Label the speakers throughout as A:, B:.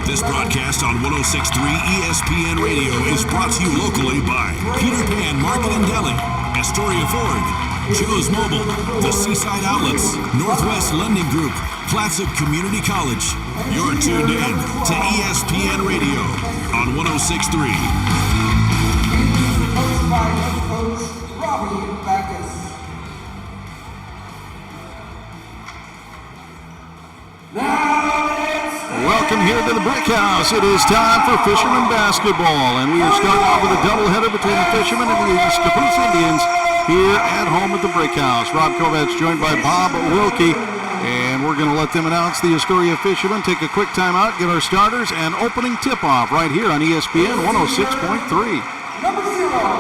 A: This broadcast on 106.3 ESPN Radio is brought to you locally by Peter Pan Market and Deli, Astoria Ford, Joe's Mobile, the Seaside Outlets, Northwest Lending Group, Classic Community College. You're tuned in to ESPN Radio on 106.3.
B: Welcome here to the Brick House. It is time for Fishermen basketball, and we are starting off with a doubleheader between the Fishermen and the Scappoose Indians here at home at the Brick House. Rob Kovacs joined by Bob Wilkie, and we're going to let them announce the Astoria Fishermen. Take a quick timeout, get our starters, and opening tip-off right here on ESPN 106.3.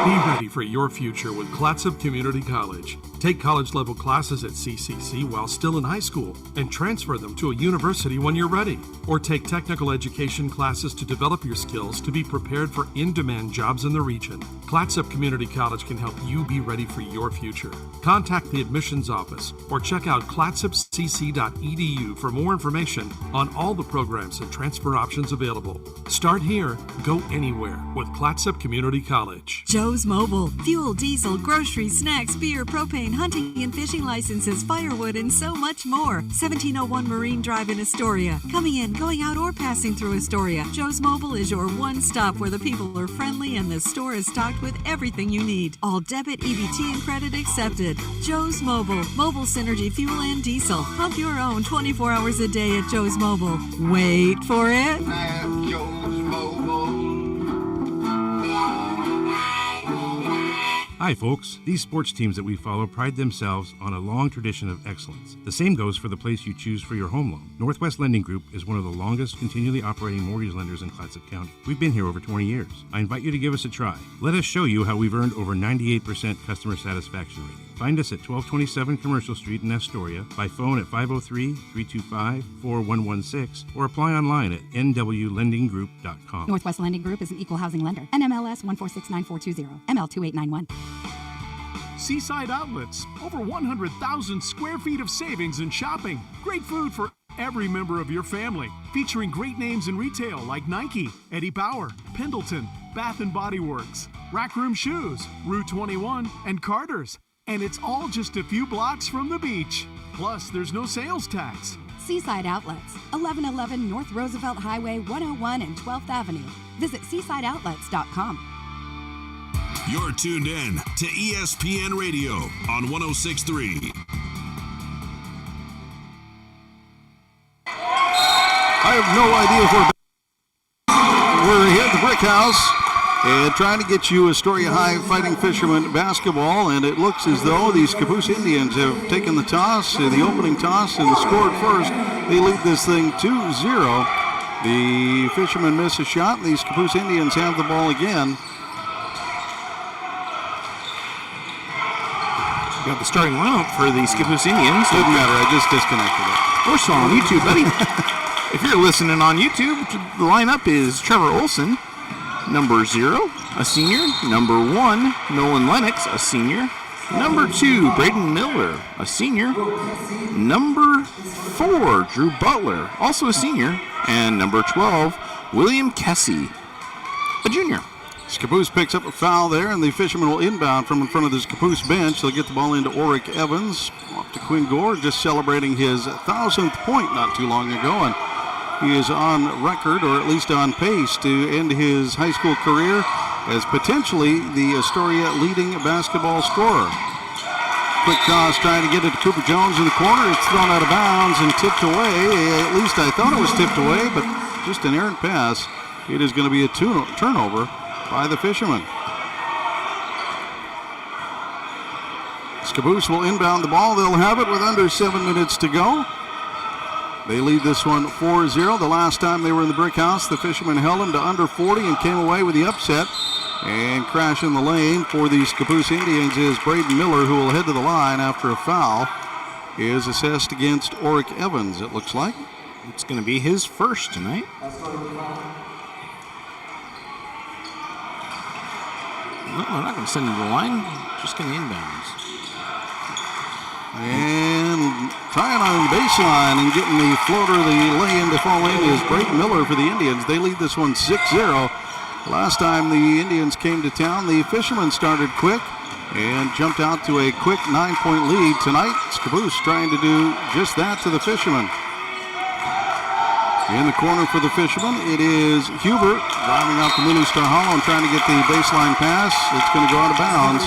C: Be ready for your future with Clatsop Community College. Take college-level classes at CCC while still in high school and transfer them to a university when you're ready. Or take technical education classes to develop your skills to be prepared for in-demand jobs in the region. Clatsop Community College can help you be ready for your future. Contact the admissions office or check out clatsopcc.edu for more information on all the programs and transfer options available. Start here, go anywhere with Clatsop Community College.
D: Joe's Mobile. Fuel, diesel, groceries, snacks, beer, propane, hunting and fishing licenses, firewood, and so much more. 1701 Marine Drive in Astoria. Coming in, going out, or passing through Astoria, Joe's Mobile is your one stop where the people are friendly and the store is stocked with everything you need. All debit, EBT, and credit accepted. Joe's Mobile. Mobile Synergy Fuel and Diesel. Pump your own 24 hours a day at Joe's Mobile. Wait for it.
E: Hi folks, these sports teams that we follow pride themselves on a long tradition of excellence. The same goes for the place you choose for your home loan. Northwest Lending Group is one of the longest continually operating mortgage lenders in Clatsop County. We've been here over 20 years. I invite you to give us a try. Let us show you how we've earned over 98% customer satisfaction rating. Find us at 1227 Commercial Street in Astoria, by phone at 503-325-4116, or apply online at nwlendinggroup.com.
F: Northwest Lending Group is an equal housing lender. NMLS 1469420, ML2891.
G: Seaside Outlets, over 100,000 square feet of savings and shopping. Great food for every member of your family. Featuring great names in retail like Nike, Eddie Bauer, Pendleton, Bath & Body Works, Rack Room Shoes, Rue 21, and Carter's. And it's all just a few blocks from the beach. Plus, there's no sales tax.
F: Seaside Outlets, 1111 North Roosevelt Highway 101 and 12th Avenue. Visit seasideoutlets.com.
A: You're tuned in to ESPN Radio on 106.3.
B: I have no idea if we're here at the Brick House and trying to get you Astoria High Fighting Fishermen basketball, and it looks as though the Scappoose Indians have taken the toss, the opening toss, and scored first. They lead this thing 2-0. The Fishermen miss a shot, and the Scappoose Indians have the ball again.
H: Got the starting lineup for the Scappoose Indians.
B: Doesn't matter, I just disconnected it.
H: We're still on YouTube, buddy. If you're listening on YouTube, the lineup is Trevor Olson, number 0, a senior. Number 1, Nolan Lennox, a senior. Number 2, Braden Miller, a senior. Number 4, Drew Butler, also a senior. And number 12, William Kessie, a junior.
B: Scappoose picks up a foul there, and the Fishermen will inbound from in front of the Scappoose bench. They'll get the ball into Oric Evans. Off to Quinn Gore, just celebrating his 1,000th point not too long ago. And he is on record, or at least on pace, to end his high school career as potentially the Astoria leading basketball scorer. Quick toss trying to get it to Cooper Jones in the corner. It's thrown out of bounds and tipped away. At least I thought it was tipped away, but just an errant pass. It is going to be a turnover by the Fishermen. Scappoose will inbound the ball. They'll have it with under 7 minutes to go. They lead this one 4-0. The last time they were in the Brick House, the Fishermen held them to under 40 and came away with the upset. And crash in the lane for the Scappoose Indians is Braden Miller, who will head to the line after a foul is assessed against Oric Evans, it looks like.
H: It's going to be his first tonight. No, we're not going to send him to the line. Just going to inbounds.
B: And trying on the baseline and getting the floater, the lay-in to fall in is Braden Miller for the Indians. They lead this one 6-0. Last time the Indians came to town, the Fishermen started quick and jumped out to a quick 9-point lead. Tonight, Scappoose trying to do just that to the Fishermen. In the corner for the Fishermen, it is Huber driving out the Lulu Star Hollow and trying to get the baseline pass. It's going to go out of bounds.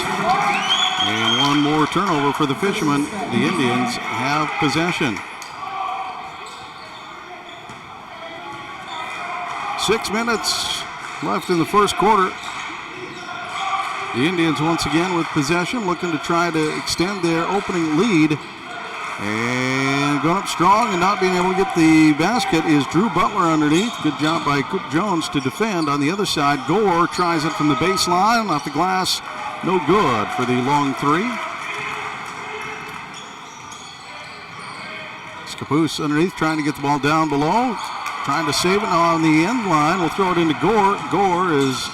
B: And one more turnover for the Fishermen. The Indians have possession. 6 minutes left in the first quarter. The Indians once again with possession, looking to try to extend their opening lead. And going up strong and not being able to get the basket is Drew Butler underneath. Good job by Coop Jones to defend. On the other side, Gore tries it from the baseline, off the glass. No good for the long three. Scappoose underneath trying to get the ball down below. Trying to save it now on the end line. We'll throw it into Gore. Gore has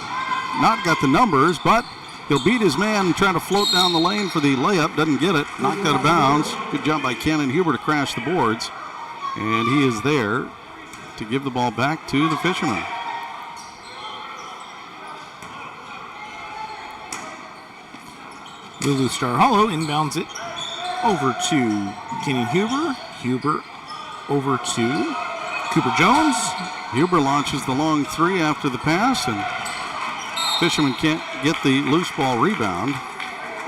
B: not got the numbers, but he'll beat his man trying to float down the lane for the layup. Doesn't get it. Knocked out of bounds. Good job by Cannon Huber to crash the boards. And he is there to give the ball back to the Fishermen.
H: Lulu Star Hollow inbounds it over to Kenny Huber. Huber over to Cooper Jones.
B: Huber launches the long three after the pass, and Fishermen can't get the loose ball rebound.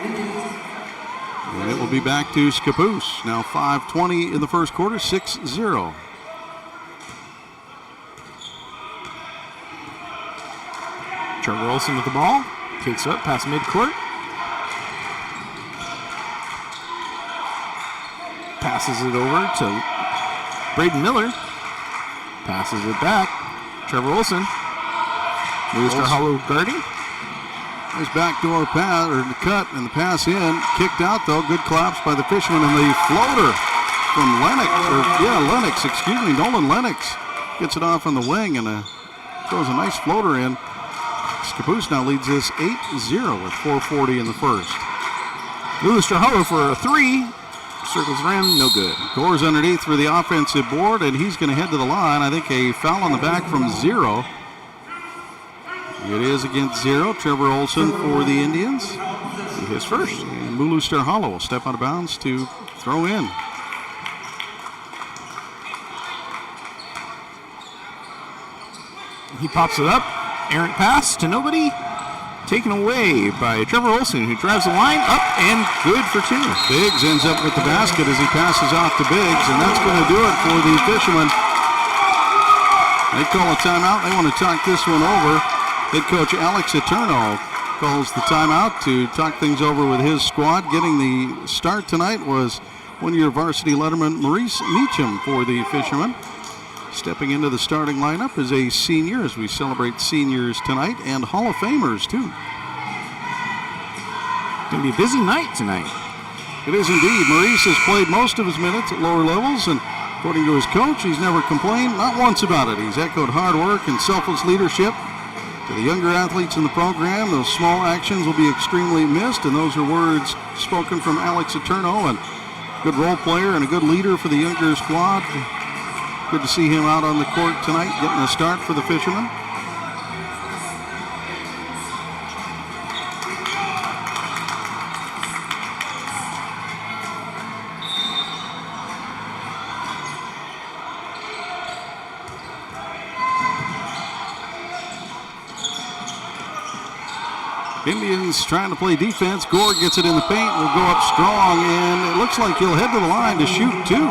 B: And it will be back to Scappoose. Now 5:20 in the first quarter, 6-0.
H: Trevor Olson with the ball. Takes up past midcourt. Passes it over to Braden Miller. Passes it back. Trevor Olson. Lulu Star Hollow guarding.
B: Nice backdoor pass, or the cut, and the pass in. Kicked out, though. Good collapse by the Fishermen, and the floater from Nolan Lennox gets it off on the wing and throws a nice floater in. Scappoose now leads this 8-0 with 4:40 in the first.
H: Lulu Star Hollow for a three. Circles rim, no good.
B: Gore's underneath for the offensive board, and he's going to head to the line. I think a foul on the back from Zero. It is against Zero. Trevor Olson for the Indians.
H: His first.
B: And Lulu Star Hollow will step out of bounds to throw in.
H: He pops it up. Errant pass to nobody. Taken away by Trevor Olson, who drives the line up and good for two.
B: Biggs ends up with the basket as he passes off to Biggs, and that's going to do it for the Fishermen. They call a timeout. They want to talk this one over. Head coach Alex Eterno calls the timeout to talk things over with his squad. Getting the start tonight was one-year varsity letterman Maurice Meacham for the Fishermen. Stepping into the starting lineup is a senior as we celebrate seniors tonight, and Hall of Famers too.
H: Going to be a busy night tonight.
B: It is indeed. Maurice has played most of his minutes at lower levels, and according to his coach, he's never complained, not once about it. He's echoed hard work and selfless leadership. To the younger athletes in the program, those small actions will be extremely missed, and those are words spoken from Alex Eterno, and good role player and a good leader for the younger squad. Good to see him out on the court tonight, getting a start for the Fishermen. Indians trying to play defense. Gore gets it in the paint, will go up strong, and it looks like he'll head to the line to shoot two.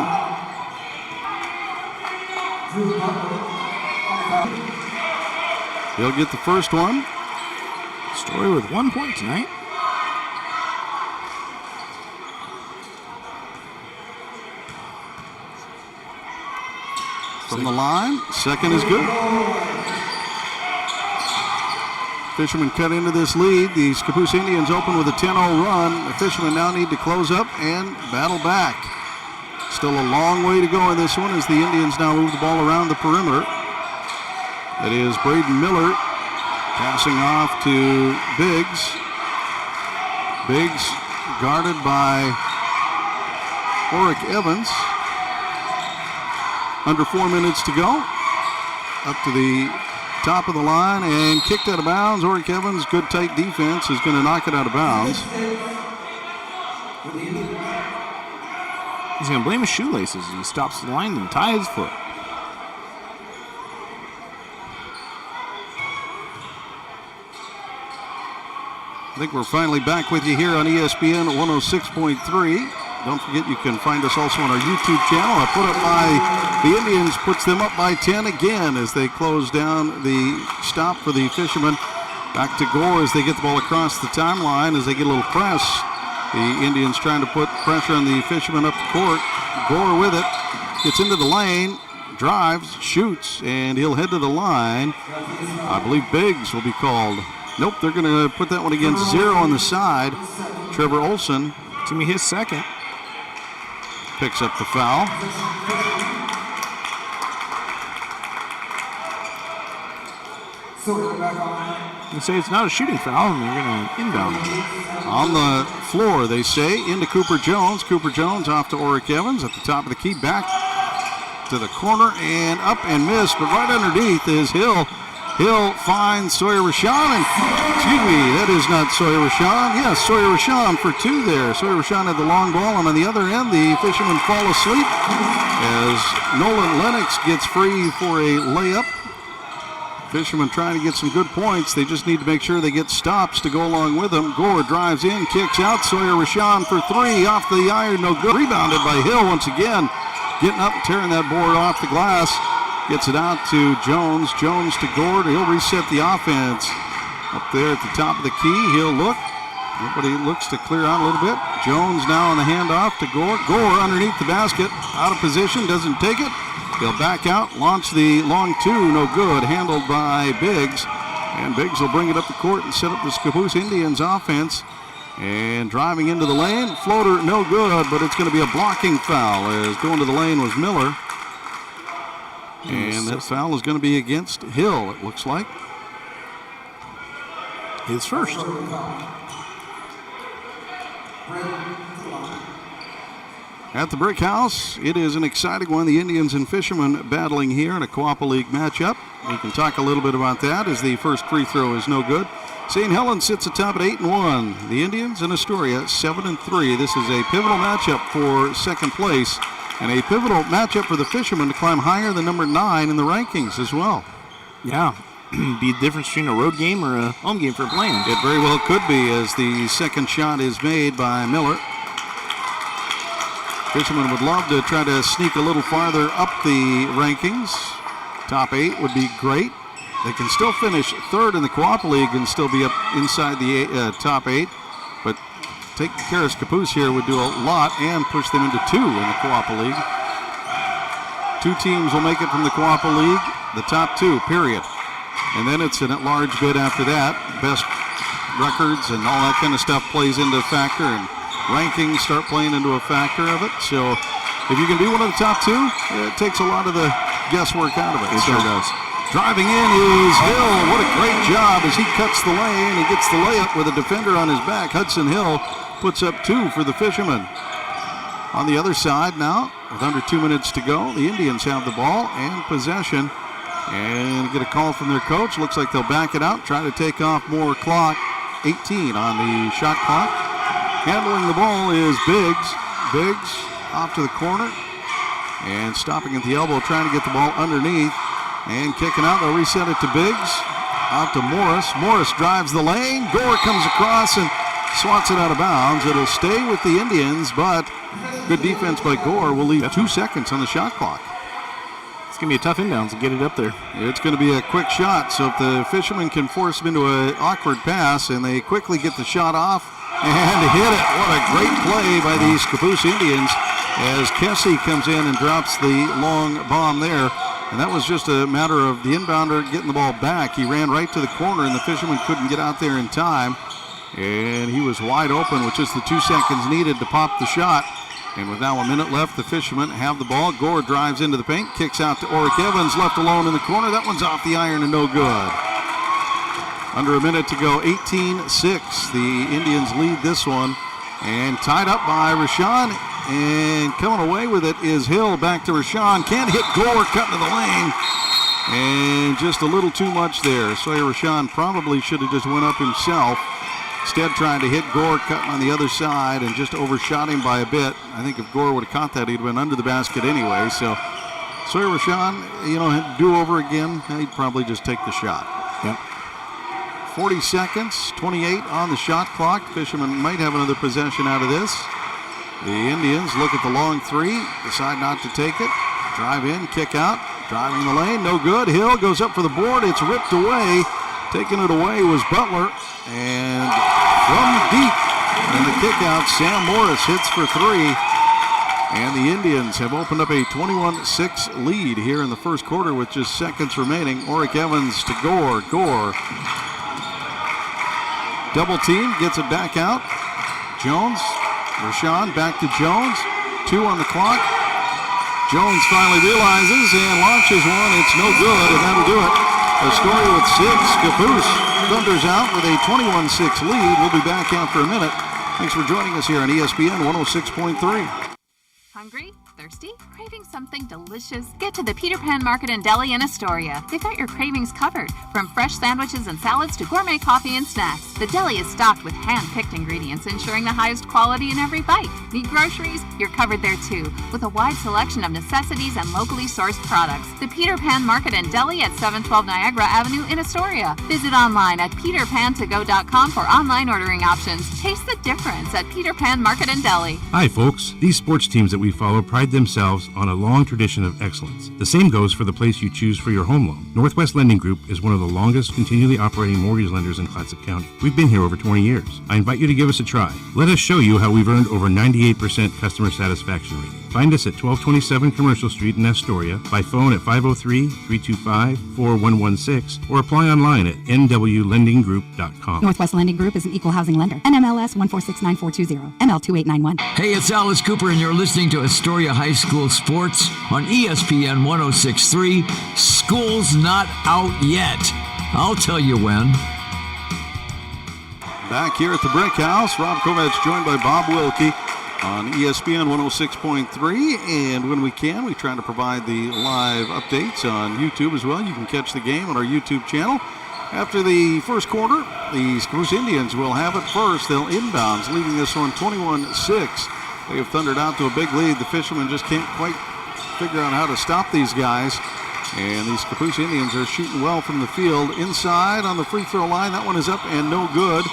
B: He'll get the first one.
H: Astoria with 1 point tonight.
B: From the line, second is good. Fishermen cut into this lead. The Scappoose Indians open with a 10-0 run. The Fishermen now need to close up and battle back. Still a long way to go in this one as the Indians now move the ball around the perimeter. It is Braden Miller passing off to Biggs. Biggs guarded by Oric Evans. Under 4 minutes to go. Up to the top of the line and kicked out of bounds. Oric Evans, good tight defense, is going to knock it out of bounds.
H: He's going to blame his shoelaces. He stops the line and ties his foot.
B: I think we're finally back with you here on ESPN 106.3. Don't forget you can find us also on our YouTube channel. A put up by the Indians puts them up by 10 again as they close down the stop for the Fishermen. Back to Gore as they get the ball across the timeline as they get a little press. The Indians trying to put pressure on the Fishermen up the court. Gore with it. Gets into the lane. Drives. Shoots. And he'll head to the line. I believe Biggs will be called. Nope, they're going to put that one against zero on the side. Trevor Olson.
H: To me, his second.
B: Picks up the foul.
H: You say it's not a shooting foul, and they're going to inbound.
B: On the floor, they say, into Cooper Jones. Cooper Jones off to Oric Evans at the top of the key. Back to the corner and up and missed, but right underneath is Hill. Hill finds Sawyer Rashawn, and excuse me, that is not Sawyer Rashawn. Yes, Sawyer Rashawn for two there. Sawyer Rashawn had the long ball, and on the other end, the Fishermen fall asleep as Nolan Lennox gets free for a layup. Fishermen trying to get some good points. They just need to make sure they get stops to go along with them. Gore drives in, kicks out. Sawyer Rashawn for three, off the iron, no good. Rebounded by Hill once again, getting up, tearing that board off the glass. Gets it out to Jones. Jones to Gord. He'll reset the offense. Up there at the top of the key. He'll look. Everybody looks to clear out a little bit. Jones now on the handoff to Gore. Gore underneath the basket. Out of position. Doesn't take it. He'll back out. Launch the long two. No good. Handled by Biggs. And Biggs will bring it up the court and set up the Scappoose Indians offense. And driving into the lane. Floater no good, but it's going to be a blocking foul as going to the lane was Miller. And that foul is going to be against Hill, it looks like.
H: His first.
B: At the Brick House, it is an exciting one. The Indians and Fishermen battling here in a Coapa League matchup. We can talk a little bit about that as the first free throw is no good. St. Helens sits atop at 8-1. The Indians and Astoria 7-3. This is a pivotal matchup for second place. And a pivotal matchup for the Fishermen to climb higher than number 9 in the rankings as well.
H: Yeah, be the difference between a road game or a home game for playing.
B: It very well could be as the second shot is made by Miller. Fishermen would love to try to sneak a little farther up the rankings. Top 8 would be great. They can still finish third in the Coapa League and still be up inside the top 8. But taking care of Scappoose here would do a lot and push them into 2 in the Coapa League. 2 teams will make it from the Coapa League, the top 2, period. And then it's an at-large bid after that. Best records and all that kind of stuff plays into a factor, and rankings start playing into a factor of it. So if you can be one of the top 2, it takes a lot of the guesswork out of it.
H: It sure does.
B: Driving in is Hill. What a great job as he cuts the lane. He gets the layup with a defender on his back. Hudson Hill puts up 2 for the Fishermen. On the other side now, with under 2 minutes to go, the Indians have the ball and possession. And get a call from their coach. Looks like they'll back it out, try to take off more clock. 18 on the shot clock. Handling the ball is Biggs. Biggs off to the corner. And stopping at the elbow, trying to get the ball underneath. And kicking out, they'll reset it to Biggs. Out to Morris. Morris drives the lane. Gore comes across and swats it out of bounds. It'll stay with the Indians, but good defense by Gore will leave 2 seconds on the shot clock.
H: It's going to be a tough inbound to get it up there.
B: It's going to be a quick shot, so if the Fishermen can force them into an awkward pass and they quickly get the shot off and hit it. What a great play by the Scappoose Indians as Kessie comes in and drops the long bomb there. And that was just a matter of the inbounder getting the ball back. He ran right to the corner, and the Fishermen couldn't get out there in time. And he was wide open with just the 2 seconds needed to pop the shot. And with now a minute left, the Fishermen have the ball. Gore drives into the paint, kicks out to Oric Evans, left alone in the corner. That one's off the iron and no good. Under a minute to go, 18-6. The Indians lead this one. And tied up by Rashawn. and coming away with it is Hill. Back to Rashawn. Can't hit Gore, cutting to the lane. And just a little too much there. Sawyer Rashawn probably should have just went up himself. Instead trying to hit Gore, cutting on the other side, and just overshot him by a bit. I think if Gore would have caught that, he'd been under the basket anyway. So Sawyer Rashawn, had to do over again. He'd probably just take the shot.
H: Yep.
B: 40 seconds, 28 on the shot clock. Fishermen might have another possession out of this. The Indians look at the long three, decide not to take it. Drive in, kick out. Driving the lane, no good. Hill goes up for the board. It's ripped away. Taking it away was Butler. And from deep in the kick out, Sam Morris hits for three. And the Indians have opened up a 21-6 lead here in the first quarter with just seconds remaining. Oric Evans to Gore. Gore. Double team, gets it back out. Jones. Rashawn back to Jones. 2 on the clock. Jones finally realizes and launches one. It's no good, and that'll do it. Astoria with 6. Scappoose thunders out with a 21-6 lead. We'll be back after a minute. Thanks for joining us here on ESPN 106.3.
I: Hungry? Thirsty? Craving something delicious? Get to the Peter Pan Market and Deli in Astoria. They've got your cravings covered, from fresh sandwiches and salads to gourmet coffee and snacks. The deli is stocked with hand-picked ingredients, ensuring the highest quality in every bite. Need groceries? You're covered there too, with a wide selection of necessities and locally sourced products. The Peter Pan Market and Deli at 712 Niagara Avenue in Astoria. Visit online at peterpantogo.com for online ordering options. Taste the difference at Peter Pan Market and Deli.
E: Hi, folks. These sports teams that we follow pride themselves on a long tradition of excellence. The same goes for the place you choose for your home loan. Northwest Lending Group is one of the longest continually operating mortgage lenders in Clatsop County. We've been here over 20 years. I invite you to give us a try. Let us show you how we've earned over 98% customer satisfaction rating. Find us at 1227 Commercial Street in Astoria, by phone at 503-325-4116, or apply online at nwlendinggroup.com.
F: Northwest Lending Group is an equal housing lender. NMLS 1469420, ML2891.
J: Hey, it's Alice Cooper, and you're listening to Astoria High School Sports on ESPN 106.3. School's not out yet. I'll tell you when.
B: Back here at the Brick House, Rob Kovacs joined by Bob Wilkie on ESPN 106.3, and when we can, we try to provide the live updates on YouTube as well. You can catch the game on our YouTube channel. After the first quarter, the Scappoose Indians will have it first. They'll inbounds, leading this one 21-6. They have thundered out to a big lead. The Fishermen just can't quite figure out how to stop these guys. And the Scappoose Indians are shooting well from the field. Inside on the free throw line, that one is up and no good.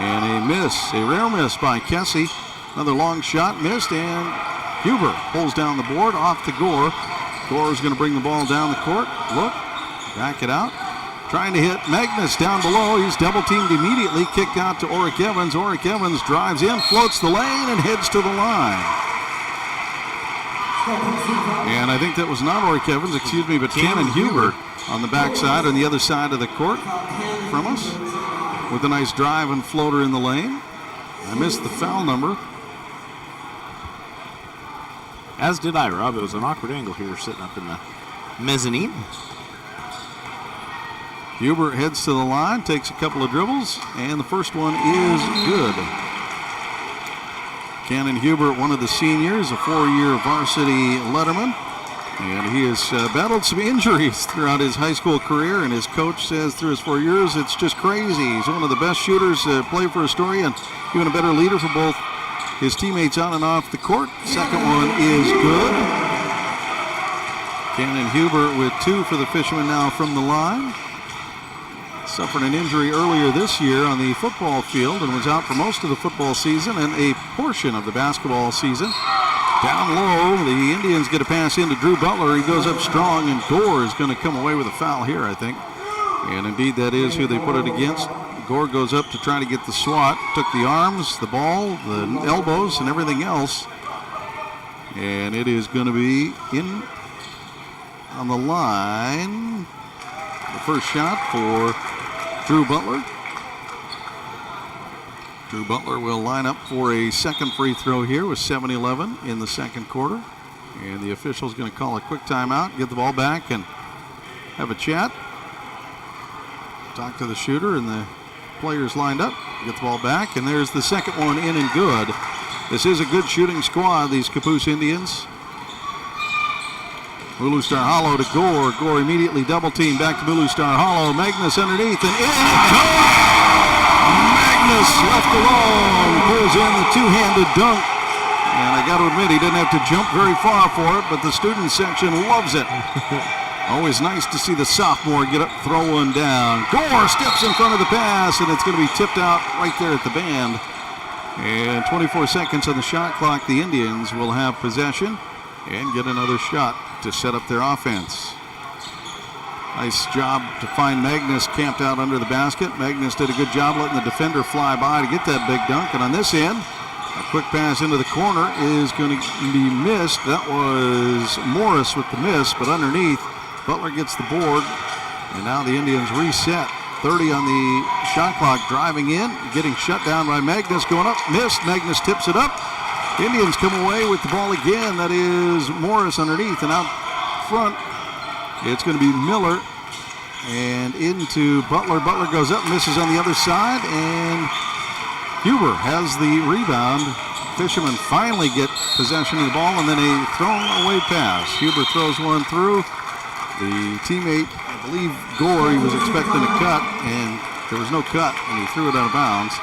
B: And a miss, a rare miss by Kessie. Another long shot missed, and Huber pulls down the board off to Gore. Gore is going to bring the ball down the court. Look, back it out. Trying to hit Magnus down below. He's double teamed immediately. Kicked out to Oric Evans. Oric Evans drives in, floats the lane, and heads to the line. And I think that was not Oric Evans, but Cannon Huber on the backside on the other side of the court from us with a nice drive and floater in the lane. I missed the foul number.
H: As did I, Rob. It was an awkward angle here sitting up in the mezzanine.
B: Huber heads to the line, takes a couple of dribbles, and the first one is good. Cannon Huber, one of the seniors, a 4-year varsity letterman, and he has battled some injuries throughout his high school career, and his coach says through his 4 years, it's just crazy. He's one of the best shooters to play for Astoria, and even a better leader for both his teammates on and off the court. Second one is good. Cannon Huber with 2 for the Fishermen now from the line. Suffered an injury earlier this year on the football field and was out for most of the football season and a portion of the basketball season. Down low, the Indians get a pass into Drew Butler. He goes up strong, and Gore is going to come away with a foul here, I think. And indeed, that is who they put it against. Gore goes up to try to get the swat. Took the arms, the ball, the elbows, and everything else. And it is going to be in on the line. The first shot for Drew Butler. Drew Butler will line up for a second free throw here with 7-11 in the second quarter. And the official's going to call a quick timeout, get the ball back, and have a chat. Talk to the shooter, and the players lined up. Get the ball back, and there's the second one in and good. This is a good shooting squad, these Scappoose Indians. Mulu Star Hollow to Gore. Gore immediately double team back to Mulu Star Hollow. Magnus underneath and in it goes! Magnus left alone. Pulls in the two-handed dunk. And I got to admit, he didn't have to jump very far for it, but the student section loves it. Always nice to see the sophomore get up, throw one down. Gore steps in front of the pass, and it's going to be tipped out right there at the band. And 24 seconds on the shot clock. The Indians will have possession and get another shot to set up their offense. Nice job to find Magnus camped out under the basket. Magnus did a good job letting the defender fly by to get that big dunk. And on this end, a quick pass into the corner is going to be missed. That was Morris with the miss, but underneath, Butler gets the board. And now the Indians reset. 30 on the shot clock, driving in, getting shut down by Magnus, going up, missed. Magnus tips it up. Indians come away with the ball again. That is Morris underneath, and out front, it's going to be Miller. And into Butler. Butler goes up, misses on the other side, and Huber has the rebound. Fishermen finally get possession of the ball, and then a thrown away pass. Huber throws one through. The teammate, I believe Gore, he was expecting a cut, and there was no cut, and he threw it out of bounds.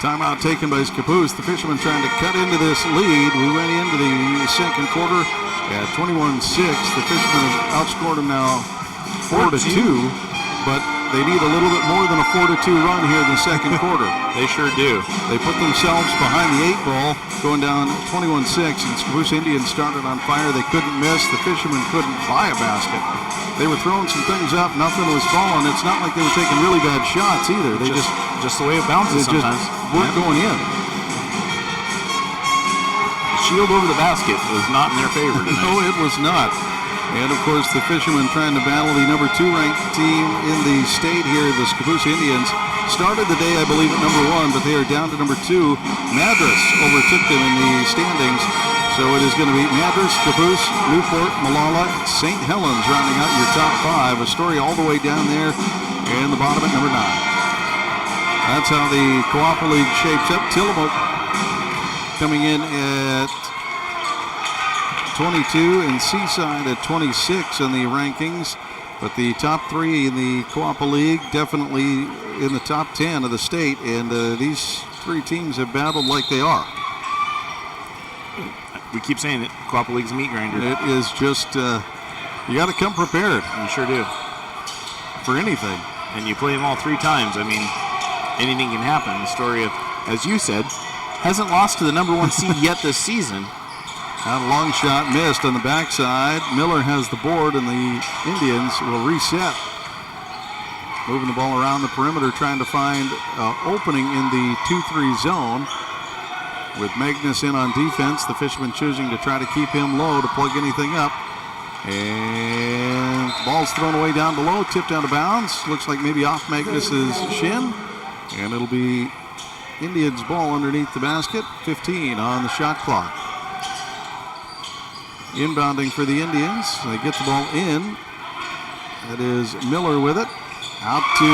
B: Timeout taken by Scappoose. The Fishermen trying to cut into this lead. We went into the second quarter at 21-6. The Fishermen have outscored them now 4-2, but they need a little bit more than a 4-2 run here in the second quarter.
H: They sure do.
B: They put themselves behind the 8 ball, going down 21-6, and Scappoose Indians started on fire. They couldn't miss. The Fishermen couldn't buy a basket. They were throwing some things up. Nothing was falling. It's not like they were taking really bad shots either. They
H: just the way it bounces sometimes.
B: Weren't going in.
H: The shield over the basket was not in their favor tonight.
B: No, it was not. And, of course, the Fishermen trying to battle the number 2 ranked team in the state here, the Scappoose Indians. Started the day, I believe, at number 1, but they are down to number 2. Madras overtook them in the standings. So it is going to be Madras, Scappoose, Newport, Malala, St. Helens rounding out your top 5. Astoria all the way down there, and the bottom at number 9. That's how the Co-op League shapes up. Tillamook coming in at 22 and Seaside at 26 in the rankings. But the top 3 in the Co-op League definitely in the top 10 of the state. And these 3 teams have battled like they are.
H: We keep saying it. Co-op League's a meat grinder.
B: It is just, you got to come prepared.
H: You sure do.
B: For anything.
H: And you play them all 3 times. I mean, anything can happen. Astoria, as you said, hasn't lost to the number 1 seed yet this season.
B: Out a long shot missed on the backside. Miller has the board, and the Indians will reset. Moving the ball around the perimeter, trying to find opening in the 2-3 zone. With Magnus in on defense, the Fishermen choosing to try to keep him low to plug anything up. And ball's thrown away down below, tipped out of bounds. Looks like maybe off Magnus's shin. And it'll be Indians' ball underneath the basket. 15 on the shot clock. Inbounding for the Indians. They get the ball in. That is Miller with it. Out to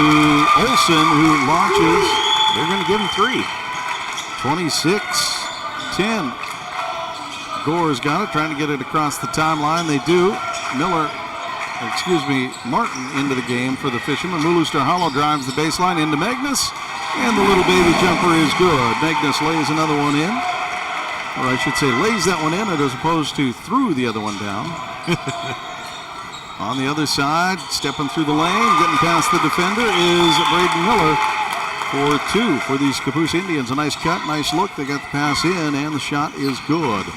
B: Olsen, who launches.
H: They're going to give him 3.
B: 26-10. Gore's got it, trying to get it across the timeline. They do. Martin into the game for the Fishermen. Mulu Star Hollow drives the baseline into Magnus. And the little baby jumper is good. Magnus lays another one in. Or I should say lays that one in as opposed to threw the other one down. On the other side, stepping through the lane, getting past the defender is Braden Miller for 2 for the Scappoose Indians. A nice cut, nice look. They got the pass in, and the shot is good.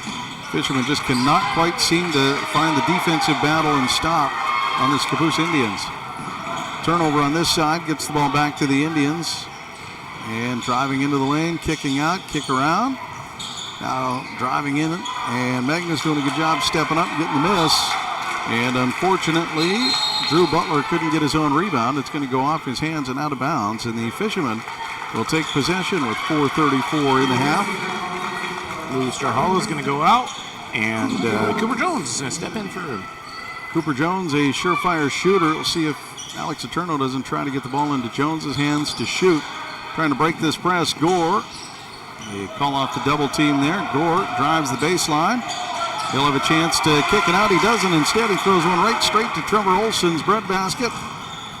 B: Fishermen just cannot quite seem to find the defensive battle and stop on the Scappoose Indians. Turnover on this side, gets the ball back to the Indians. And driving into the lane, kicking out, kick around. Now driving in it, and Magnus doing a good job stepping up and getting the miss. And unfortunately, Drew Butler couldn't get his own rebound. It's going to go off his hands and out of bounds. And the Fishermen will take possession with 4:34 in the half.
H: Lou Star Hollow is going to go out, and Cooper Jones is going to step in for him.
B: Cooper Jones, a surefire shooter. We'll see if Alex Eterno doesn't try to get the ball into Jones's hands to shoot. Trying to break this press. Gore They call off the double team there. Gore drives the baseline. He'll have a chance to kick it out. He doesn't. Instead, he throws one right straight to Trevor Olson's breadbasket.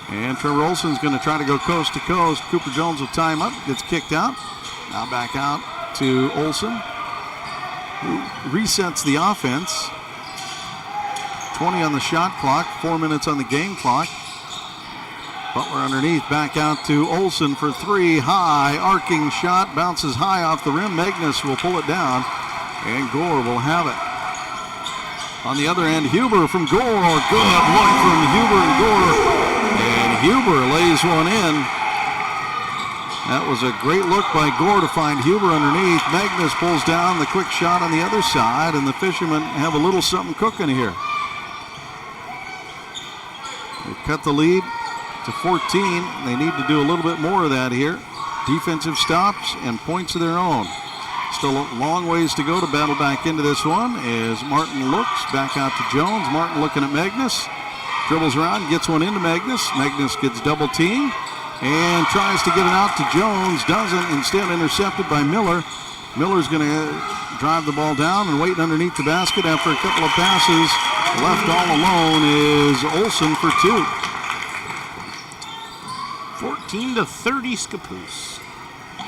B: And Trevor Olson's going to try to go coast to coast. Cooper Jones will tie him up. Gets kicked out. Now back out to Olson, who resets the offense. 20 on the shot clock. 4 minutes on the game clock. Butler underneath, back out to Olson for three. High, arcing shot, bounces high off the rim. Magnus will pull it down, and Gore will have it. On the other end, Huber from Gore. Good look from Huber and Gore. And Huber lays one in. That was a great look by Gore to find Huber underneath. Magnus pulls down the quick shot on the other side, and the Fishermen have a little something cooking here. They cut the lead to 14. They need to do a little bit more of that here. Defensive stops and points of their own. Still a long ways to go to battle back into this one as Martin looks back out to Jones. Martin looking at Magnus. Dribbles around, gets one into Magnus. Magnus gets double teamed and tries to get it out to Jones. Doesn't. Instead intercepted by Miller. Miller's going to drive the ball down and wait underneath the basket after a couple of passes. Left all alone is Olson for two.
H: 14-30 Scappoose.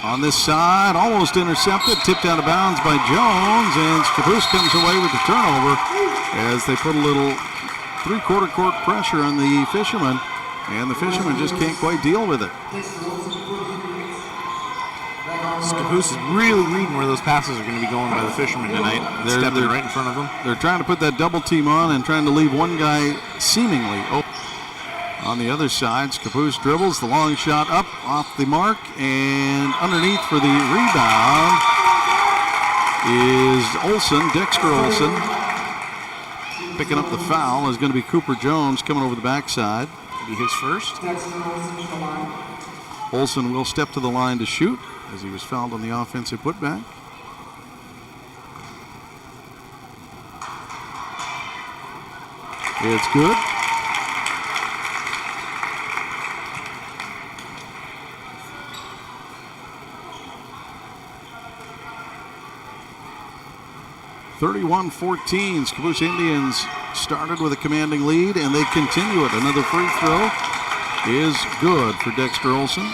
B: On this side, almost intercepted, tipped out of bounds by Jones, and Scappoose comes away with the turnover as they put a little three-quarter court pressure on the Fishermen, and the Fishermen just can't quite deal with it.
H: Scappoose is really reading where those passes are going to be going by the Fishermen tonight. They're stepping right in front of them.
B: They're trying to put that double team on and trying to leave one guy seemingly open. On the other side, Scappoose dribbles, the long shot up off the mark, and underneath for the rebound is Olson, Dexter Olson. Picking up the foul is going to be Cooper Jones coming over the backside.
H: Be his first.
B: Olson will step to the line to shoot as he was fouled on the offensive putback. It's good. (31-14). Scappoose Indians started with a commanding lead, and they continue it. Another free throw is good for Dexter Olson.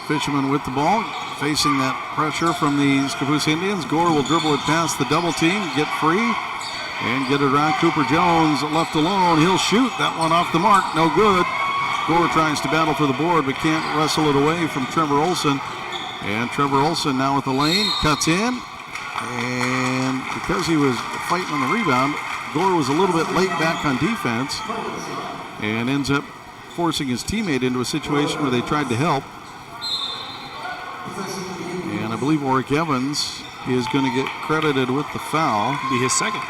B: Fishermen with the ball, facing that pressure from the Scappoose Indians. Gore will dribble it past the double team, get free, and get it around Cooper Jones. Left alone, he'll shoot. That one off the mark, no good. Gore tries to battle for the board, but can't wrestle it away from Trevor Olson. And Trevor Olson now with the lane, cuts in. And because he was fighting on the rebound, Gore was a little bit late back on defense and ends up forcing his teammate into a situation where they tried to help. And I believe Warwick Evans is going to get credited with the foul.
H: Be his second.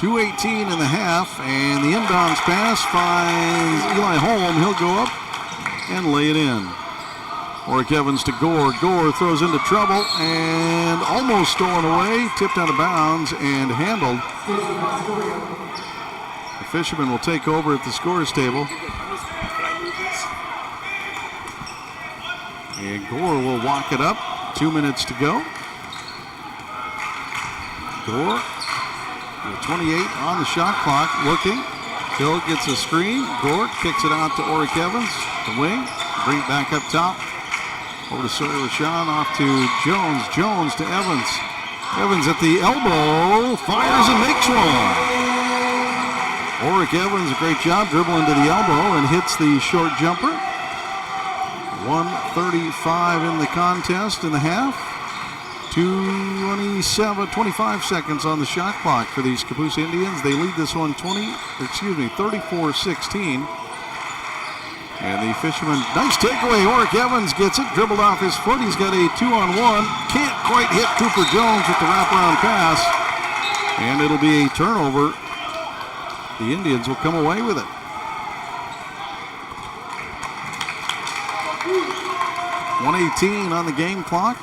B: 2:18 in the half, and the inbounds pass finds Eli Holm. He'll go up and lay it in. Warwick Evans to Gore. Gore throws into trouble and almost stolen away, tipped out of bounds and handled. The Fishermen will take over at the scorer's table. And Gore will walk it up. 2 minutes to go. Gore, with 28 on the shot clock, looking. Hill gets a screen. Gore kicks it out to Warwick Evans, the wing. Bring it back up top. Over to Sawyer Rashawn, off to Jones. Jones to Evans. Evans at the elbow, fires and makes one. Warwick Evans, a great job dribbling to the elbow and hits the short jumper. 1:35 in the contest in the half. 25 seconds on the shot clock for the Scappoose Indians. They lead this one 34-16. And the Fishermen, nice takeaway. Warwick Evans gets it, dribbled off his foot. He's got a 2-on-1. Can't quite hit Cooper Jones with the wraparound pass. And it'll be a turnover. The Indians will come away with it. .118 on the game clock.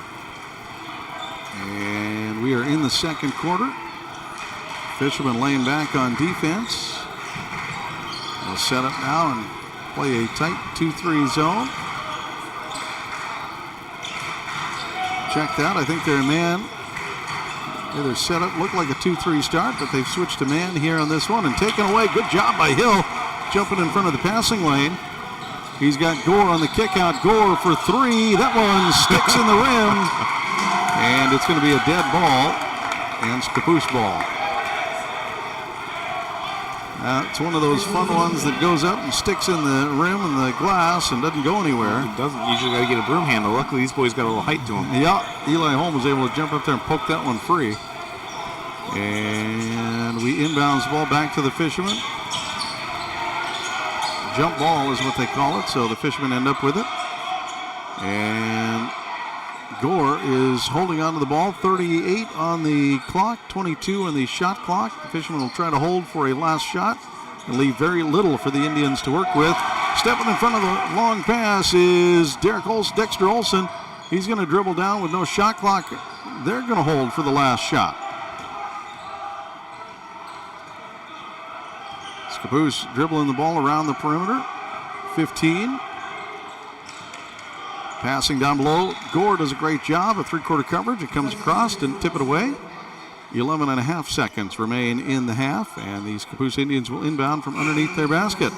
B: And we are in the second quarter. Fishermen laying back on defense. They'll set up now and play a tight 2-3 zone. Check that. I think they're man. They're set up, look like a 2-3 start, but they've switched to man here on this one and taken away. Good job by Hill, jumping in front of the passing lane. He's got Gore on the kick out. Gore for 3. That one sticks in the rim, and it's going to be a dead ball and Scappoose ball. It's one of those fun ones that goes up and sticks in the rim and the glass and doesn't go anywhere.
H: It doesn't. Usually got to get a broom handle. Luckily, these boys got a little height to them.
B: Yeah, Eli Holm was able to jump up there and poke that one free. And we inbounds the ball back to the Fishermen. Jump ball is what they call it, so the Fishermen end up with it. And Gore is holding on to the ball. 38 on the clock, 22 on the shot clock. The Fishermen will try to hold for a last shot and leave very little for the Indians to work with. Stepping in front of the long pass is Dexter Olson. He's going to dribble down with no shot clock. They're going to hold for the last shot. Scappoose dribbling the ball around the perimeter. 15. Passing down below. Gore does a great job. A 3-quarter coverage. It comes across, didn't tip it away. 11 and a half seconds remain in the half, and the Scappoose Indians will inbound from underneath their basket.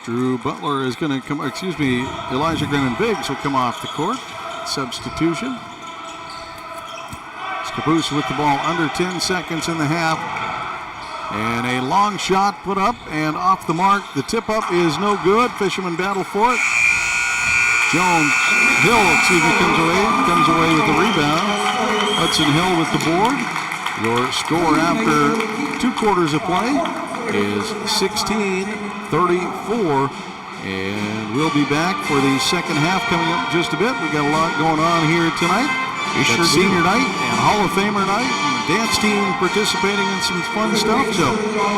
B: Drew Butler is going to come, Elijah Grennan Biggs will come off the court. Substitution. Scappoose with the ball under 10 seconds in the half. And a long shot put up and off the mark. The tip up is no good. Fishermen battle for it. Hill comes away with the rebound. Hudson Hill with the board. Your score after 2 quarters of play is 16-34. And we'll be back for the second half coming up in just a bit. We got a lot going on here tonight. It's senior night and Hall of Famer night. Dance team participating in some fun stuff. So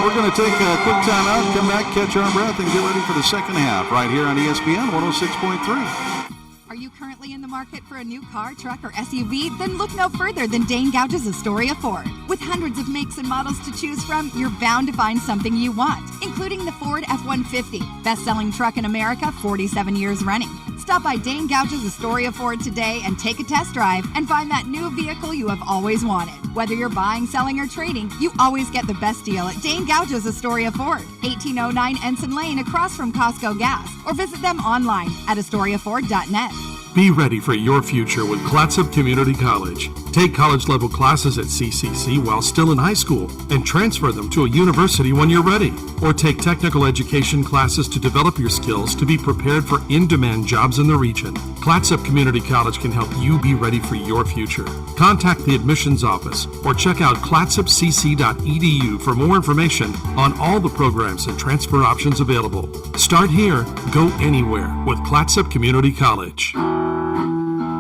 B: we're going to take a quick time out, come back, catch our breath, and get ready for the second half right here on ESPN 106.3.
F: Are you currently in the market for a new car, truck, or SUV? Then look no further than Dane Gouge's Astoria Ford. With hundreds of makes and models to choose from, you're bound to find something you want, including the Ford F-150, best-selling truck in America, 47 years running. Stop by Dane Gouge's Astoria Ford today and take a test drive and find that new vehicle you have always wanted. Whether you're buying, selling, or trading, you always get the best deal at Dane Gouge's Astoria Ford, 1809 Ensign Lane across from Costco Gas, or visit them online at AstoriaFord.net.
C: Be ready for your future with Clatsop Community College. Take college-level classes at CCC while still in high school and transfer them to a university when you're ready. Or take technical education classes to develop your skills to be prepared for in-demand jobs in the region. Clatsop Community College can help you be ready for your future. Contact the admissions office or check out clatsopcc.edu for more information on all the programs and transfer options available. Start here, go anywhere with Clatsop Community College.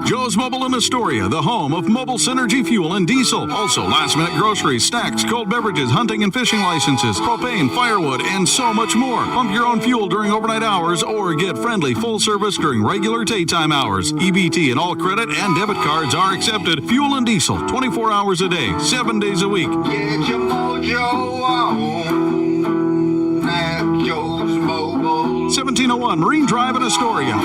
A: Joe's Mobile in Astoria, the home of mobile Synergy fuel and diesel. Also, last-minute groceries, snacks, cold beverages, hunting and fishing licenses, propane, firewood, and so much more. Pump your own fuel during overnight hours or get friendly full service during regular daytime hours. EBT and all credit and debit cards are accepted. Fuel and diesel, 24 hours a day, 7 days a week.
K: Get your mojo on at Joe's Mobile.
A: 1701 Marine Drive in Astoria.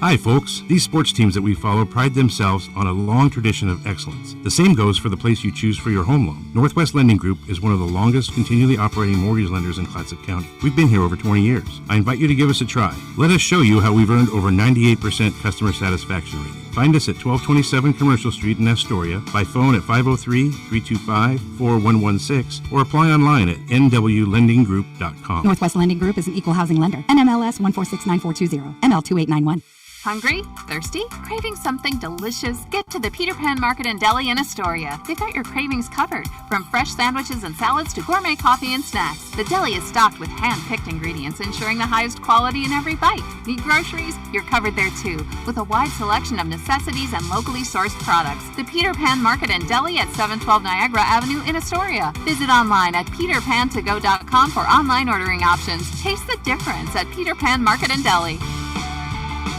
E: Hi, folks. These sports teams that we follow pride themselves on a long tradition of excellence. The same goes for the place you choose for your home loan. Northwest Lending Group is one of the longest continually operating mortgage lenders in Clatsop County. We've been here over 20 years. I invite you to give us a try. Let us show you how we've earned over 98% customer satisfaction rating. Find us at 1227 Commercial Street in Astoria, by phone at 503-325-4116, or apply online at nwlendinggroup.com.
F: Northwest Lending Group is an equal housing lender. NMLS 1469420, ML2891.
I: Hungry? Thirsty? Craving something delicious? Get to the Peter Pan Market and Deli in Astoria. They've got your cravings covered, from fresh sandwiches and salads to gourmet coffee and snacks. The deli is stocked with hand-picked ingredients, ensuring the highest quality in every bite. Need groceries? You're covered there too, with a wide selection of necessities and locally sourced products. The Peter Pan Market and Deli at 712 Niagara Avenue in Astoria. Visit online at peterpantogo.com for online ordering options. Taste the difference at Peter Pan Market and Deli.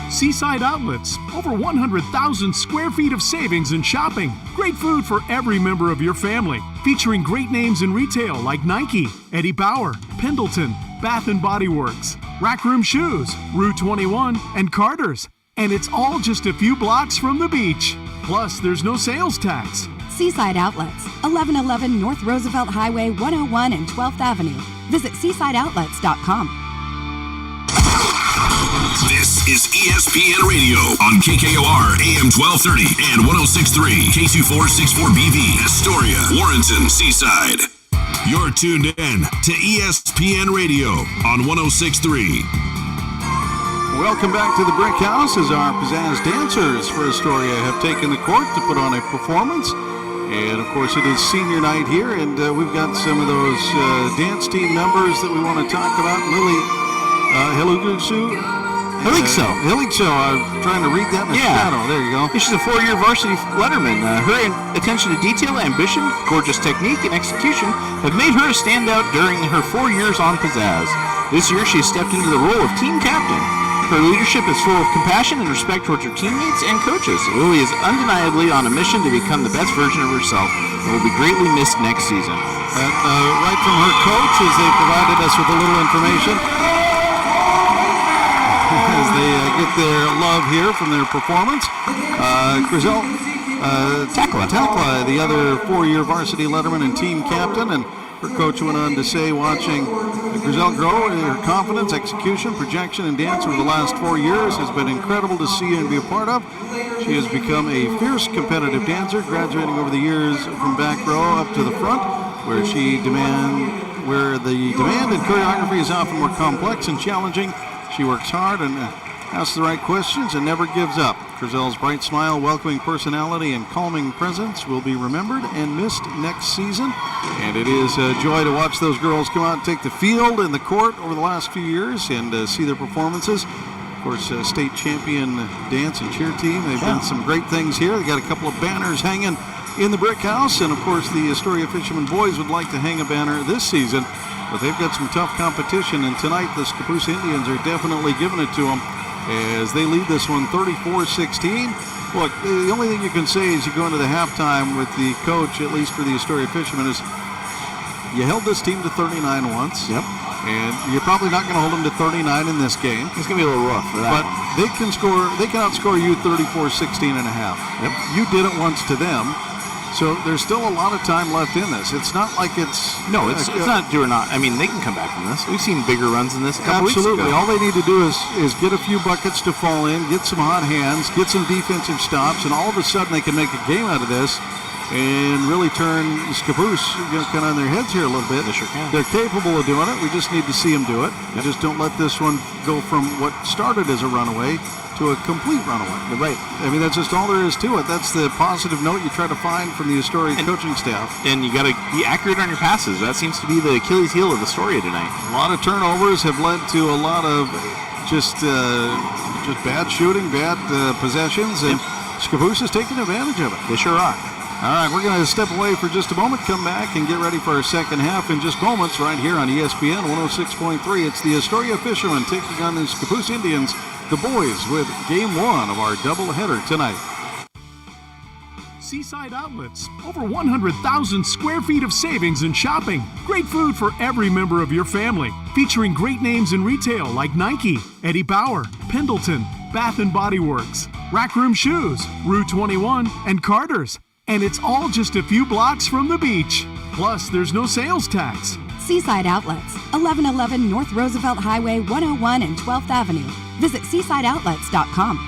G: Seaside Outlets, over 100,000 square feet of savings and shopping. Great food for every member of your family. Featuring great names in retail like Nike, Eddie Bauer, Pendleton, Bath & Body Works, Rack Room Shoes, Rue 21, and Carter's. And it's all just a few blocks from the beach. Plus, there's no sales tax.
F: Seaside Outlets, 1111 North Roosevelt Highway 101 and 12th Avenue. Visit seasideoutlets.com.
A: This is ESPN Radio on KKOR AM 1230 and 106.3 K2464BV, Astoria, Warrenton, Seaside. You're tuned in to ESPN Radio on 106.3.
B: Welcome back to the Brick House as our pizzazz dancers for Astoria have taken the court to put on a performance. And, of course, it is senior night here, and we've got some of those dance team members that we want to talk about. Lily Heligso. I'm trying to read that in the shadow. There you go.
H: She's a 4-year varsity letterman. Her attention to detail, ambition, gorgeous technique, and execution have made her a standout during her 4 years on Pizzazz. This year, she stepped into the role of team captain. Her leadership is full of compassion and respect towards her teammates and coaches. Lily is undeniably on a mission to become the best version of herself and will be greatly missed next season.
B: Right from her coach, as they provided us with a little information, as they get their love here from their performance. Grizel Takla, the other 4-year varsity letterman and team captain, and her coach went on to say, watching Grizel grow, her confidence, execution, projection, and dance over the last 4 years has been incredible to see and be a part of. She has become a fierce competitive dancer, graduating over the years from back row up to the front, where the demand and choreography is often more complex and challenging. She works hard and asks the right questions and never gives up. Grizel's bright smile, welcoming personality, and calming presence will be remembered and missed next season. And it is a joy to watch those girls come out and take the field and the court over the last few years and see their performances. Of course, state champion dance and cheer team. They've done some great things here. They got a couple of banners hanging in the Brick House. And, of course, the Astoria Fishermen boys would like to hang a banner this season. But they've got some tough competition. And tonight, the Scappoose Indians are definitely giving it to them, as they lead this one 34-16. Look, the only thing you can say as you go into the halftime with the coach, at least for the Astoria Fishermen, is you held this team to 39 once.
H: Yep.
B: And you're probably not going to hold them to 39 in this game.
H: It's going to be a little rough for that.
B: But they can outscore you 34-16 and a half.
H: Yep.
B: You did it once to them. So there's still a lot of time left in this. It's not like it's...
H: No, it's not do or not. I mean, they can come back from this. We've seen bigger runs than this a couple weeks ago.
B: Absolutely. All they need to do is get a few buckets to fall in, get some hot hands, get some defensive stops, and all of a sudden they can make a game out of this and really turn Scappoose kind of on their heads here a little bit.
H: They sure can.
B: They're capable of doing it. We just need to see them do it. Yep. Just don't let this one go from what started as a runaway to a complete runaway.
H: Right.
B: I mean, that's just all there is to it. That's the positive note you try to find from the Astoria coaching staff.
H: And you got to be accurate on your passes. That seems to be the Achilles heel of Astoria tonight.
B: A lot of turnovers have led to a lot of just bad shooting, bad possessions, and Scappoose is taking advantage of it.
H: They sure are.
B: All right, we're going to step away for just a moment, come back, and get ready for our second half in just moments right here on ESPN 106.3. It's the Astoria Fishermen taking on the Scappoose Indians, the boys, with Game 1 of our doubleheader tonight.
G: Seaside Outlets, over 100,000 square feet of savings and shopping. Great food for every member of your family. Featuring great names in retail like Nike, Eddie Bauer, Pendleton, Bath & Body Works, Rack Room Shoes, Rue 21, and Carter's. And it's all just a few blocks from the beach. Plus, there's no sales tax.
F: Seaside Outlets, 1111 North Roosevelt Highway 101 and 12th Avenue. Visit seasideoutlets.com.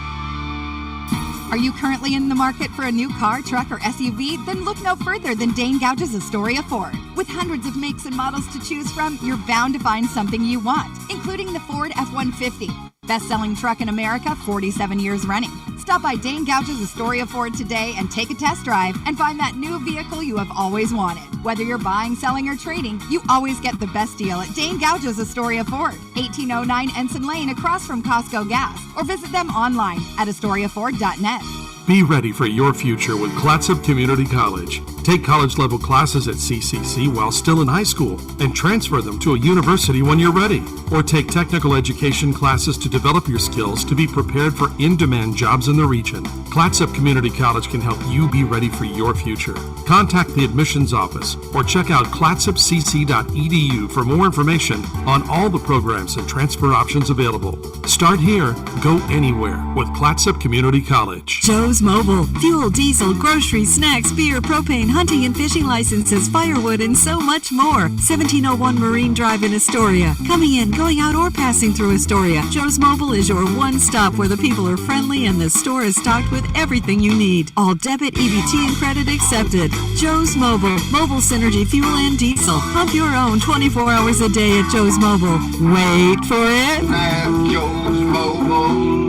F: Are you currently in the market for a new car, truck, or SUV? Then look no further than Dane Gouge's Astoria Ford. With hundreds of makes and models to choose from, you're bound to find something you want, including the Ford F-150. Best-selling truck in America, 47 years running. Stop by Dane Gouge's Astoria Ford today and take a test drive and find that new vehicle you have always wanted. Whether you're buying, selling, or trading, you always get the best deal at Dane Gouge's Astoria Ford, 1809 Ensign Lane across from Costco Gas, or visit them online at astoriaford.net.
C: Be ready for your future with Clatsop Community College. Take college-level classes at CCC while still in high school and transfer them to a university when you're ready. Or take technical education classes to develop your skills to be prepared for in-demand jobs in the region. Clatsop Community College can help you be ready for your future. Contact the admissions office or check out clatsopcc.edu for more information on all the programs and transfer options available. Start here, go anywhere with Clatsop Community College.
D: Joe's Mobile. Fuel, diesel, groceries, snacks, beer, propane, hunting and fishing licenses, firewood, and so much more. 1701 Marine Drive in Astoria. Coming in, going out, or passing through Astoria. Joe's Mobile is your one stop where the people are friendly and the store is stocked with everything you need. All debit, EBT, and credit accepted. Joe's Mobile. Mobile Synergy Fuel and Diesel. Pump your own 24 hours a day at Joe's Mobile. Wait for it.
K: At Joe's Mobile.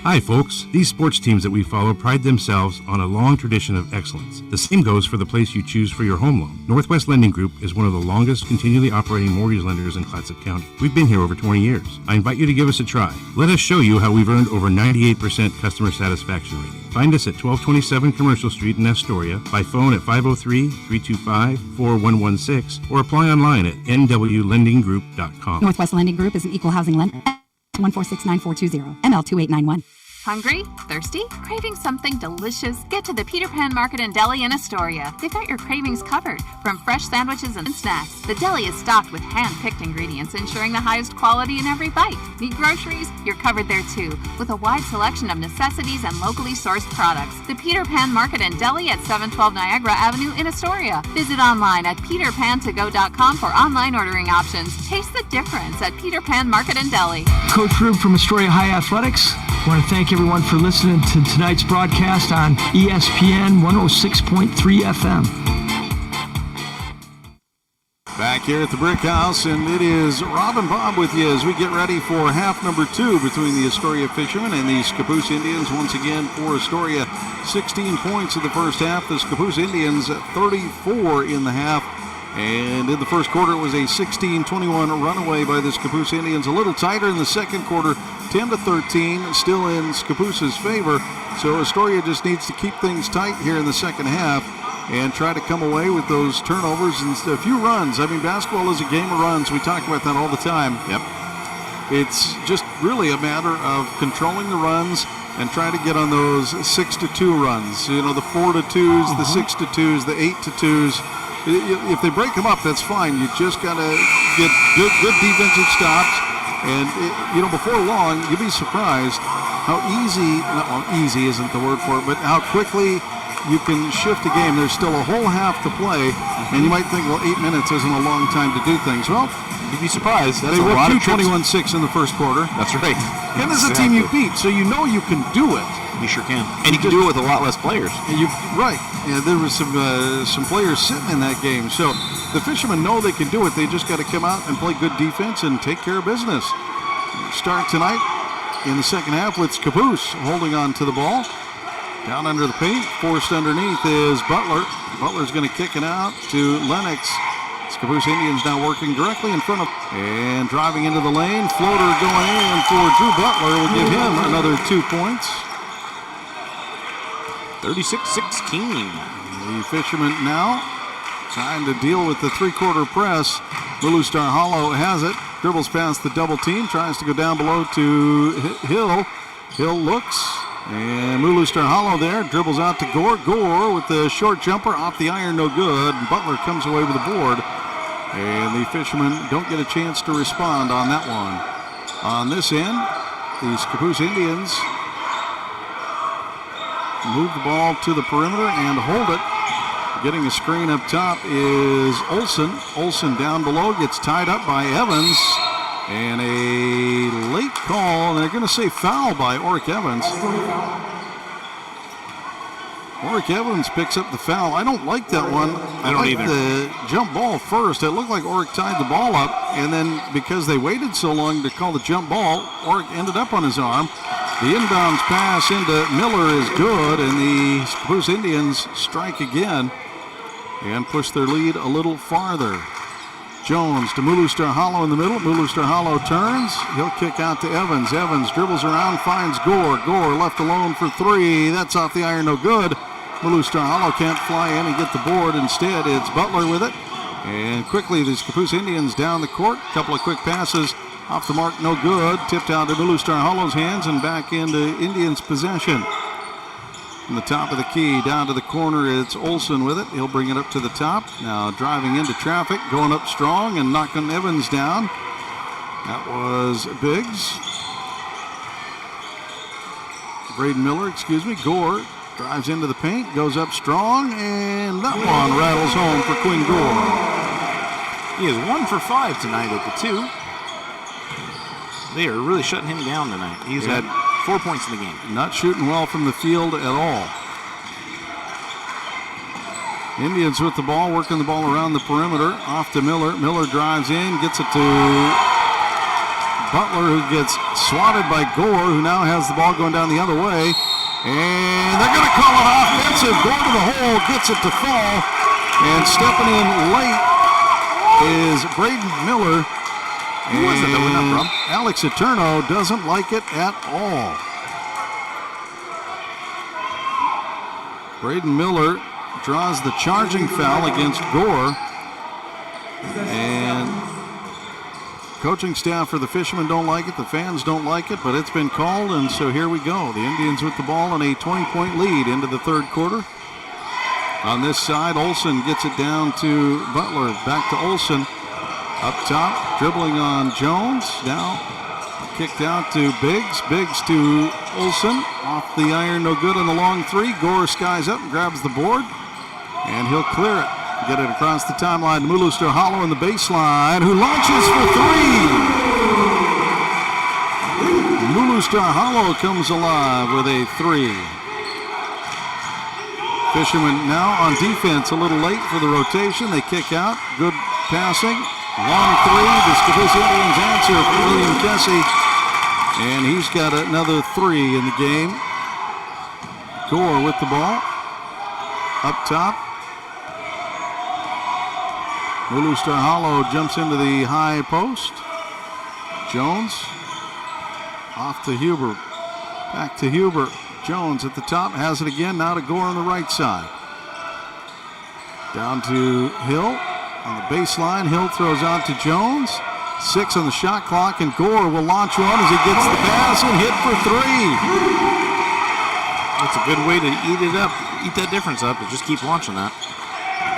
E: Hi, folks. These sports teams that we follow pride themselves on a long tradition of excellence. The same goes for the place you choose for your home loan. Northwest Lending Group is one of the longest continually operating mortgage lenders in Clatsop County. We've been here over 20 years. I invite you to give us a try. Let us show you how we've earned over 98% customer satisfaction rating. Find us at 1227 Commercial Street in Astoria, by phone at 503-325-4116, or apply online at nwlendinggroup.com.
F: Northwest Lending Group is an equal housing lender. 1469420, ML2891.
I: Hungry? Thirsty? Craving something delicious? Get to the Peter Pan Market and Deli in Astoria. They've got your cravings covered, from fresh sandwiches and snacks. The deli is stocked with hand-picked ingredients, ensuring the highest quality in every bite. Need groceries? You're covered there too, with a wide selection of necessities and locally sourced products. The Peter Pan Market and Deli at 712 Niagara Avenue in Astoria. Visit online at peterpantogo.com for online ordering options. Taste the difference at Peter Pan Market and Deli.
L: Coach Rube from Astoria High Athletics. I want to thank everyone for listening to tonight's broadcast on ESPN 106.3 FM.
B: Back here at the Brick House, and it is Rob and Bob with you as we get ready for half number 2 between the Astoria Fishermen and the Scappoose Indians. Once again for Astoria, 16 points in the first half. The Scappoose Indians 34 in the half. And in the first quarter, it was a 16-21 runaway by the Scappoose Indians. A little tighter in the second quarter, 10-13, still in Scappoose's favor. So Astoria just needs to keep things tight here in the second half and try to come away with those turnovers and a few runs. I mean, basketball is a game of runs. We talk about that all the time.
H: Yep.
B: It's just really a matter of controlling the runs and try to get on those 6-2 runs. You know, the 4-2s, the 6-2s, the 8-2s. If they break them up, that's fine. You just got to get good defensive stops. And, before long, you'll be surprised how easy isn't the word for it, but how quickly you can shift a game. There's still a whole half to play, and you might think, well, 8 minutes isn't a long time to do things. Well,
H: you'd be surprised. That's
B: they were
H: 21-6
B: in the first quarter.
H: That's right.
B: And this is a team you beat, so you know you can do it.
H: You sure can. And you can do it with a lot less players.
B: Right. And there was some players sitting in that game. So the Fishermen know they can do it. They just got to come out and play good defense and take care of business. Start tonight in the second half with Scappoose holding on to the ball. Down under the paint, forced underneath is Butler. Butler's going to kick it out to Lennox. Scappoose Indians now working directly in front of and driving into the lane. Floater going in for Drew Butler will give him another 2 points.
H: 36-16.
B: The Fishermen now trying to deal with the three-quarter press. Lulu Star Hollow has it. Dribbles past the double team. Tries to go down below to Hill. Hill looks. And Lulu Star Hollow there. Dribbles out to Gore. Gore with the short jumper off the iron. No good. And Butler comes away with the board. And the Fishermen don't get a chance to respond on that one. On this end, the Scappoose Indians move the ball to the perimeter and hold it. Getting a screen up top is Olsen. Olsen down below gets tied up by Evans. And a late call, and they're going to say foul by Oric Evans. Oric Evans picks up the foul. I don't like that one.
H: I don't either.
B: The jump ball first. It looked like Oric tied the ball up, and then because they waited so long to call the jump ball, Oric ended up on his arm. The inbounds pass into Miller is good, and the Scappoose Indians strike again and push their lead a little farther. Jones to Mulu-Star Hollow in the middle. Mulu-Star Hollow turns. He'll kick out to Evans. Evans dribbles around, finds Gore. Gore left alone for three. That's off the iron, no good. Mulu-Star Hollow can't fly in and get the board. Instead, it's Butler with it. And quickly, the Scappoose Indians down the court. Couple of quick passes off the mark, no good. Tipped out to Mulu-Star Hollow's hands and back into Indians' possession. From the top of the key down to the corner, it's Olsen with it. He'll bring it up to the top. Now driving into traffic, going up strong and knocking Evans down. That was Biggs. Braden Miller, Gore drives into the paint, goes up strong, and that one rattles home for Quinn Gore.
H: He is 1 for 5 tonight at the 2. They are really shutting him down tonight. He's had 4 points in the game.
B: Not shooting well from the field at all. Indians with the ball, working the ball around the perimeter. Off to Miller. Miller drives in, gets it to Butler, who gets swatted by Gore, who now has the ball going down the other way. And they're going to call it offensive. Gore to the hole, gets it to fall. And stepping in late is Braden Miller.
H: Who was it that went up, Rob?
B: Alex Eterno doesn't like it at all. Braden Miller draws the charging foul against Gore. And coaching staff for the Fishermen don't like it. The fans don't like it, but it's been called, and so here we go. The Indians with the ball in a 20-point lead into the third quarter. On this side, Olsen gets it down to Butler. Back to Olsen. Up top, dribbling on Jones. Now kicked out to Biggs. Biggs to Olsen. Off the iron, no good on the long three. Gore skies up and grabs the board. And he'll clear it. Get it across the timeline to Mulu-Star Hollow in the baseline, who launches for three. Mulu-Star Hollow comes alive with a three. Fishermen now on defense, a little late for the rotation. They kick out. Good passing. Long three. The Scappoose Indians answer for William Kessie. And he's got another three in the game. Gore with the ball. Up top. Mulu-Star Hollow jumps into the high post. Jones. Off to Huber. Back to Huber. Jones at the top. Has it again. Now to Gore on the right side. Down to Hill. On the baseline, Hill throws out to Jones. 6 on the shot clock, and Gore will launch one as he gets the pass and hit for three.
H: That's a good way to eat that difference up, and just keep launching that.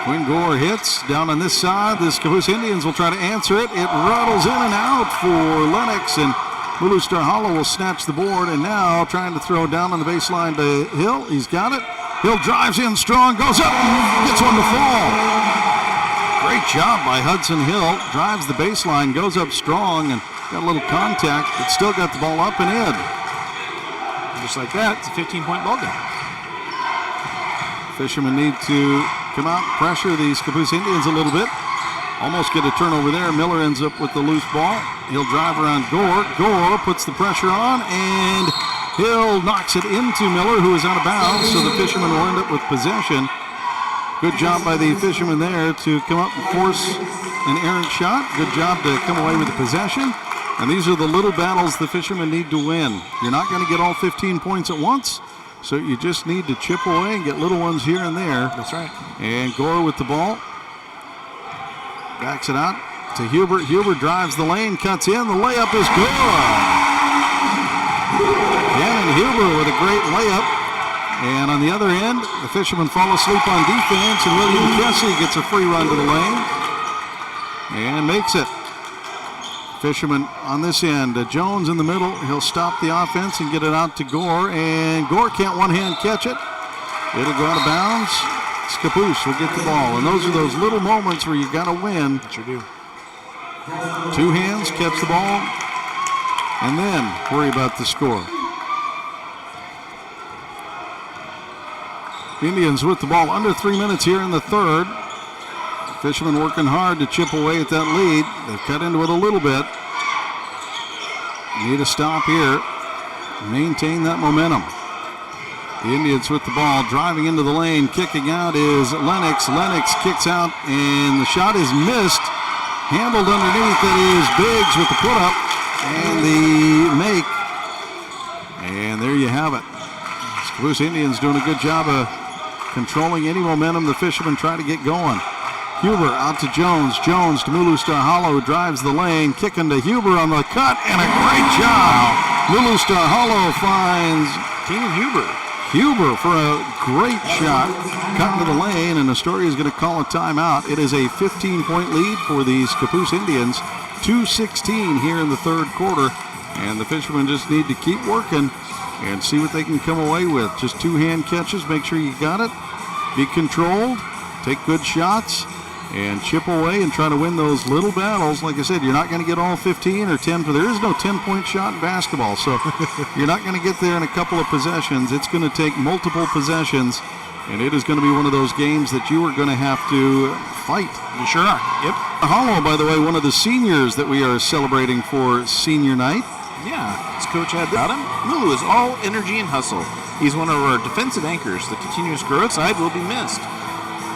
B: Quinn Gore hits down on this side. The Scappoose Indians will try to answer it. It rattles in and out for Lennox, and Mulu-Star Hollow will snatch the board, and now trying to throw down on the baseline to Hill. He's got it. Hill drives in strong, goes up, gets one to fall. Great job by Hudson Hill. Drives the baseline, goes up strong, and got a little contact, but still got the ball up and in.
H: Just like that, it's a 15-point ball game.
B: Fishermen need to come out, pressure the Scappoose Indians a little bit. Almost get a turnover there. Miller ends up with the loose ball. He'll drive around Gore. Gore puts the pressure on, and Hill knocks it into Miller, who is out of bounds, so the Fishermen will end up with possession. Good job by the Fishermen there to come up and force an errant shot. Good job to come away with the possession. And these are the little battles the Fishermen need to win. You're not going to get all 15 points at once, so you just need to chip away and get little ones here and there.
H: That's right. And
B: Gore with the ball. Backs it out to Huber. Huber drives the lane, cuts in. The layup is good. Gannon Huber with a great layup. And on the other end, the Fishermen fall asleep on defense, and William Kessie gets a free run to the lane and makes it. Fishermen on this end. Jones in the middle. He'll stop the offense and get it out to Gore, and Gore can't one-hand catch it. It'll go out of bounds. Scappoose will get the ball, and those are those little moments where you got to win.
H: Sure do.
B: Two hands, catch the ball, and then worry about the score. Indians with the ball, under 3 minutes here in the third. Fishermen working hard to chip away at that lead. They've cut into it a little bit. Need a stop here. Maintain that momentum. The Indians with the ball, driving into the lane, kicking out is Lennox. Lennox kicks out, and the shot is missed. Handled underneath. That is Biggs with the put-up and the make. And there you have it. Scappoose Indians doing a good job of controlling any momentum the Fishermen try to get going. Huber out to Jones. Jones to Mulu Star Hollow, drives the lane, kicking to Huber on the cut, and a great job. Mulu Star Hollow finds
H: Keenan Huber.
B: Huber for a great shot, cutting to the lane, and Astoria is going to call a timeout. It is a 15-point lead for the Scappoose Indians, 2:16 here in the third quarter, and the Fishermen just need to keep working and see what they can come away with. Just two-hand catches, make sure you got it, be controlled, take good shots, and chip away and try to win those little battles. Like I said, you're not going to get all 15 or 10, for there is no 10-point shot in basketball, so you're not going to get there in a couple of possessions. It's going to take multiple possessions, and it is going to be one of those games that you are going to have to fight.
H: You sure are. Yep.
B: Hollow, by the way, one of the seniors that we are celebrating for senior night.
H: Yeah, as Coach had about him, Lulu is all energy and hustle. He's one of our defensive anchors. The continuous growth side will be missed.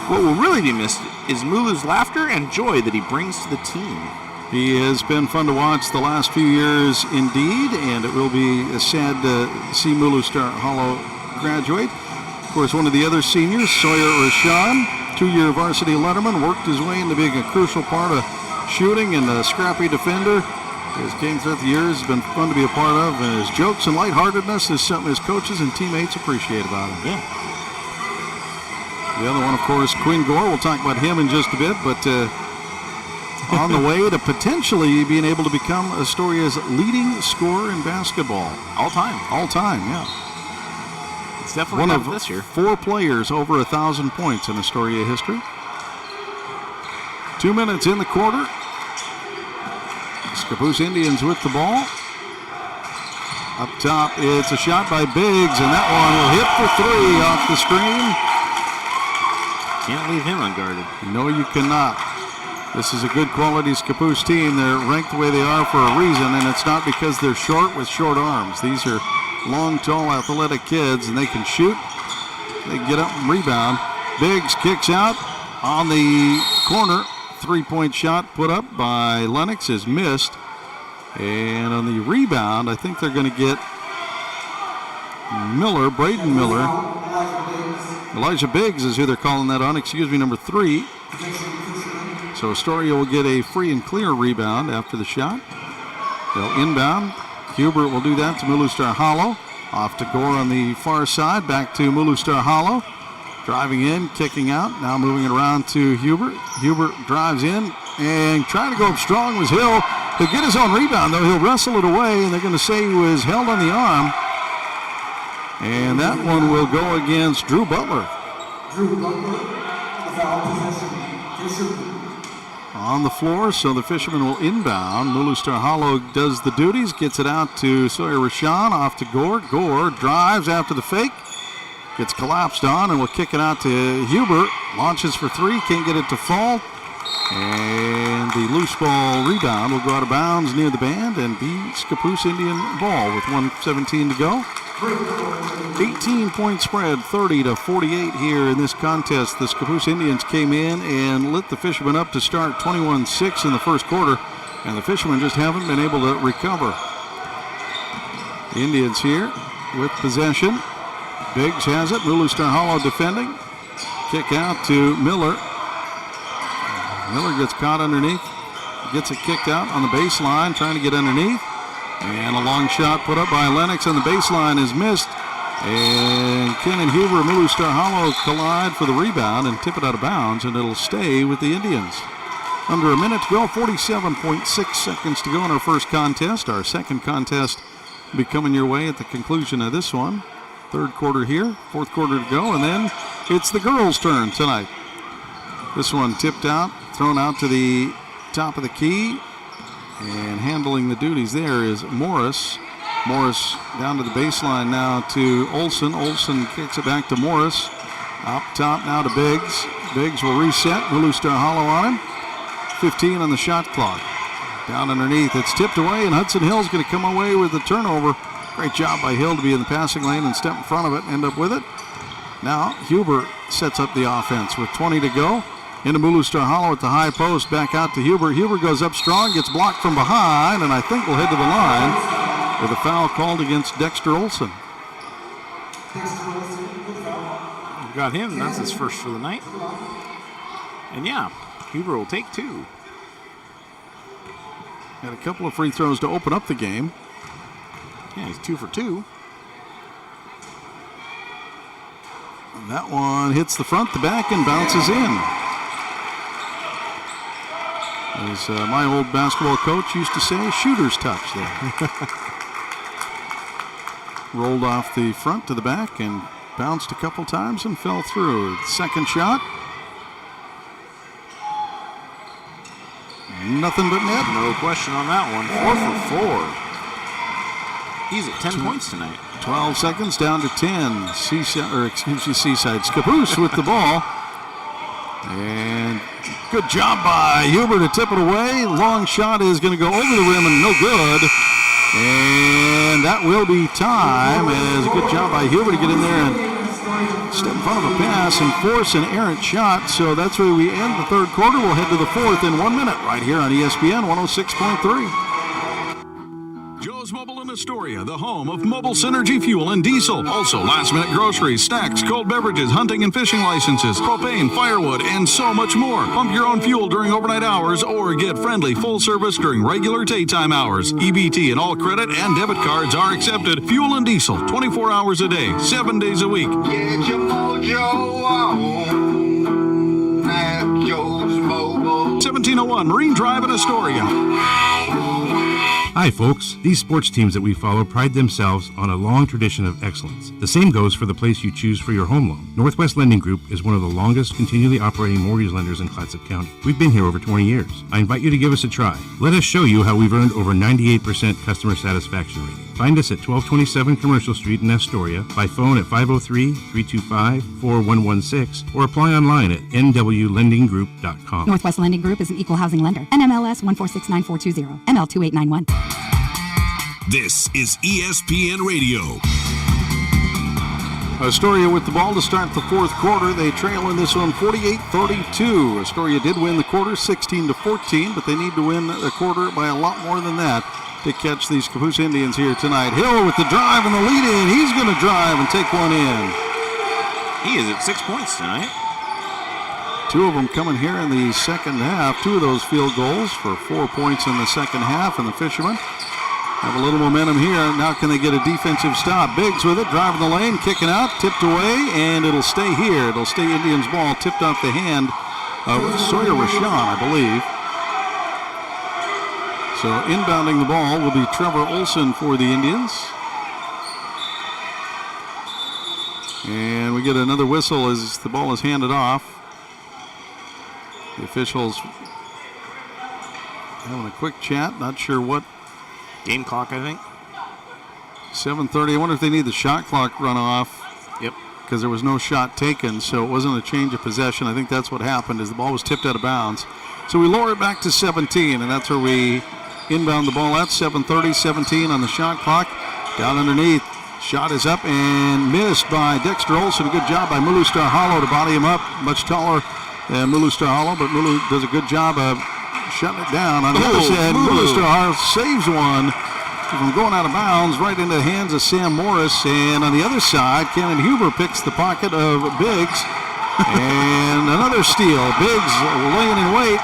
H: What will really be missed is Mulu's laughter and joy that he brings to the team.
B: He has been fun to watch the last few years indeed, and it will be sad to see Mulu Star Hollow graduate. Of course, one of the other seniors, Sawyer Rashawn, two-year varsity letterman, worked his way into being a crucial part of shooting and a scrappy defender. His game throughout the years has been fun to be a part of, and his jokes and lightheartedness is something his coaches and teammates appreciate about him.
H: Yeah.
B: The other one, of course, Quinn Gore. We'll talk about him in just a bit, but on the way to potentially being able to become Astoria's leading scorer in basketball.
H: All time.
B: All time, yeah.
H: It's definitely
B: one of
H: this year.
B: 4 players over 1,000 points in Astoria history. 2 minutes in the quarter. Scappoose Indians with the ball. Up top, it's a shot by Biggs, and that one will hit for 3 off the screen.
H: Can't leave him unguarded.
B: No, you cannot. This is a good quality Scappoose team. They're ranked the way they are for a reason, and it's not because they're short with short arms. These are long, tall, athletic kids, and they can shoot. They can get up and rebound. Biggs kicks out on the corner. 3-point shot put up by Lennox is missed. And on the rebound, I think they're going to get Miller, Braden Miller. Elijah Biggs is who they're calling that on, number 3. So Astoria will get a free and clear rebound after the shot. They'll inbound. Hubert will do that to Mulu Star Hollow. Off to Gore on the far side, back to Mulu Star Hollow. Driving in, kicking out, now moving it around to Hubert. Hubert drives in and trying to go up strong was Hill. He'll get his own rebound, though. He'll wrestle it away, and they're going to say he was held on the arm. And that one will go against Drew Butler. On the floor, so the Fishermen will inbound. Mulu Star Hollow does the duties, gets it out to Sawyer Rashawn, off to Gore. Gore drives after the fake, gets collapsed on, and will kick it out to Hubert. Launches for 3, can't get it to fall. And the loose ball rebound will go out of bounds near the band and be Scappoose Indian ball with 1:17 to go. 18-point spread, 30-48 here in this contest. The Scappoose Indians came in and lit the Fishermen up to start 21-6 in the first quarter, and the Fishermen just haven't been able to recover. The Indians here with possession. Biggs has it. Mulu Star Hollow defending. Kick out to Miller. Miller gets caught underneath. Gets it kicked out on the baseline, trying to get underneath. And a long shot put up by Lennox on the baseline is missed. And Ken and Huber, Mulu Star Hollow collide for the rebound and tip it out of bounds, and it'll stay with the Indians. Under a minute to go, 47.6 seconds to go in our first contest. Our second contest will be coming your way at the conclusion of this one. Third quarter here, fourth quarter to go, and then it's the girls' turn tonight. This one tipped out, thrown out to the top of the key, and handling the duties there is Morris. Morris down to the baseline now to Olson. Olson kicks it back to Morris. Up top now to Biggs. Biggs will reset. Mulu Star Hollow on him. 15 on the shot clock. Down underneath, it's tipped away, and Hudson Hill's going to come away with the turnover. Great job by Hill to be in the passing lane and step in front of it and end up with it. Now Huber sets up the offense with 20 to go. Into Mulu Star Hollow at the high post. Back out to Huber. Huber goes up strong, gets blocked from behind, and I think will head to the line with a foul called against Dexter Olson.
H: Got him. That's his first for the night. And yeah, Huber will take 2.
B: Had a couple of free throws to open up the game.
H: Yeah, he's 2 for 2.
B: And that one hits the front, the back, and bounces in. As my old basketball coach used to say, shooter's touch there. Rolled off the front to the back and bounced a couple times and fell through. Second shot. Nothing but net.
H: No question on that one. 4 for 4. He's at 10 points tonight.
B: 12 seconds down to 10. Seaside. Scappoose with the ball. And good job by Huber to tip it away. Long shot is going to go over the rim and no good. And that will be time. As a good job by Huber to get in there and step in front of a pass and force an errant shot. So that's where we end the third quarter. We'll head to the fourth in 1 minute right here on ESPN 106.3.
A: Joe's Mobile in Astoria, the home of mobile synergy fuel and diesel. Also, last-minute groceries, snacks, cold beverages, hunting and fishing licenses, propane, firewood, and so much more. Pump your own fuel during overnight hours or get friendly full service during regular daytime hours. EBT and all credit and debit cards are accepted. Fuel and diesel, 24 hours a day, 7 days a week.
K: Get your mojo on at Joe's Mobile.
A: 1701 Marine Drive in Astoria.
E: Hi, folks. These sports teams that we follow pride themselves on a long tradition of excellence. The same goes for the place you choose for your home loan. Northwest Lending Group is one of the longest continually operating mortgage lenders in Clatsop County. We've been here over 20 years. I invite you to give us a try. Let us show you how we've earned over 98% customer satisfaction rating. Find us at 1227 Commercial Street in Astoria, by phone at 503-325-4116, or apply online at nwlendinggroup.com.
F: Northwest Lending Group is an equal housing lender. NMLS 1469420, ML 2891.
A: This is ESPN Radio.
B: Astoria with the ball to start the fourth quarter. They trail in this one 48-32. Astoria did win the quarter 16-14, but they need to win the quarter by a lot more than that to catch these Scappoose Indians here tonight. Hill with the drive and the lead in. He's going to drive and take one in.
H: He is at 6 points tonight.
B: 2 of them coming here in the second half. 2 of those field goals for 4 points in the second half, and the Fishermen have a little momentum here. Now can they get a defensive stop? Biggs with it, driving the lane, kicking out, tipped away, and it'll stay here. It'll stay Indians ball, tipped off the hand of Sawyer Rashawn, I believe. So inbounding the ball will be Trevor Olson for the Indians. And we get another whistle as the ball is handed off. The officials having a quick chat, not sure what.
H: Game clock, I think.
B: 7:30. I wonder if they need the shot clock run off.
H: Yep.
B: Because there was no shot taken, so it wasn't a change of possession. I think that's what happened, is the ball was tipped out of bounds. So we lower it back to 17, and that's where we inbound the ball at. 7:30, 17 on the shot clock. Down underneath. Shot is up and missed by Dexter Olson. A good job by Mulu Star Hollow to body him up. Much taller than Mulu Star Hollow, but Mulu does a good job of shutting it down. On the other side, Mulu Star Hollow saves one from going out of bounds right into the hands of Sam Morris. And on the other side, Cannon Huber picks the pocket of Biggs. And another steal. Biggs laying in wait.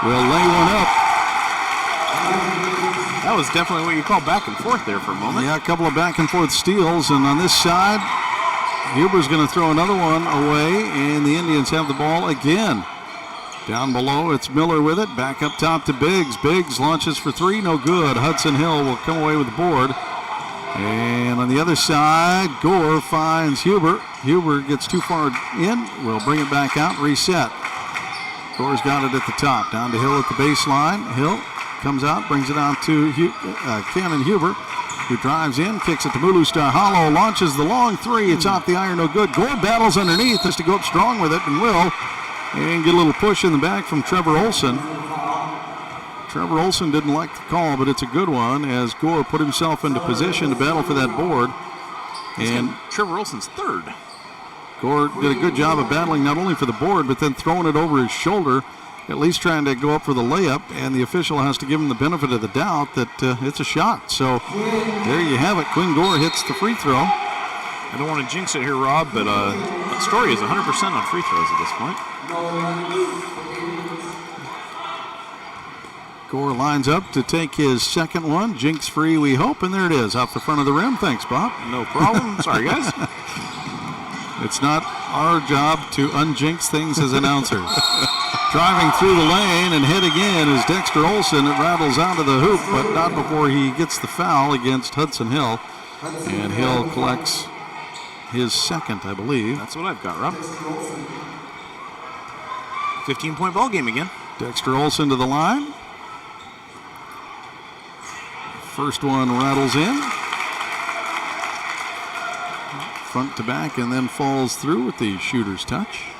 B: Will lay one up.
H: That was definitely what you call back and forth there for a moment.
B: Yeah, a couple of back and forth steals. And on this side, Huber's going to throw another one away. And the Indians have the ball again. Down below, it's Miller with it. Back up top to Biggs. Biggs launches for 3, no good. Hudson Hill will come away with the board. And on the other side, Gore finds Huber. Huber gets too far in. We'll bring it back out, reset. Gore's got it at the top. Down to Hill at the baseline. Hill comes out, brings it out to Cannon Huber, who drives in, kicks it to Mulu Star Hollow, launches the long 3. It's off the iron, no good. Gore battles underneath, has to go up strong with it, and will. And get a little push in the back from Trevor Olson. Trevor Olson didn't like the call, but it's a good one as Gore put himself into position to battle for that board.
H: And Trevor Olson's third.
B: Gore did a good job of battling not only for the board, but then throwing it over his shoulder, at least trying to go up for the layup, and the official has to give him the benefit of the doubt that it's a shot. So there you have it. Quinn Gore hits the free throw.
H: I don't want to jinx it here, Rob, but Astoria is 100% on free throws at this point.
B: Gore lines up to take his second one. Jinx free, we hope, and there it is, off the front of the rim. Thanks, Bob.
H: No problem. Sorry, guys.
B: It's not our job to unjinx things as announcers. Driving through the lane and hit again is Dexter Olson. It rattles out of the hoop, but not before he gets the foul against Hudson Hill. And Hill collects his second, I believe.
H: That's what I've got, Rob. 15-point ball game again.
B: Dexter Olson to the line. First one rattles in. Front to back and then falls through with the shooter's touch.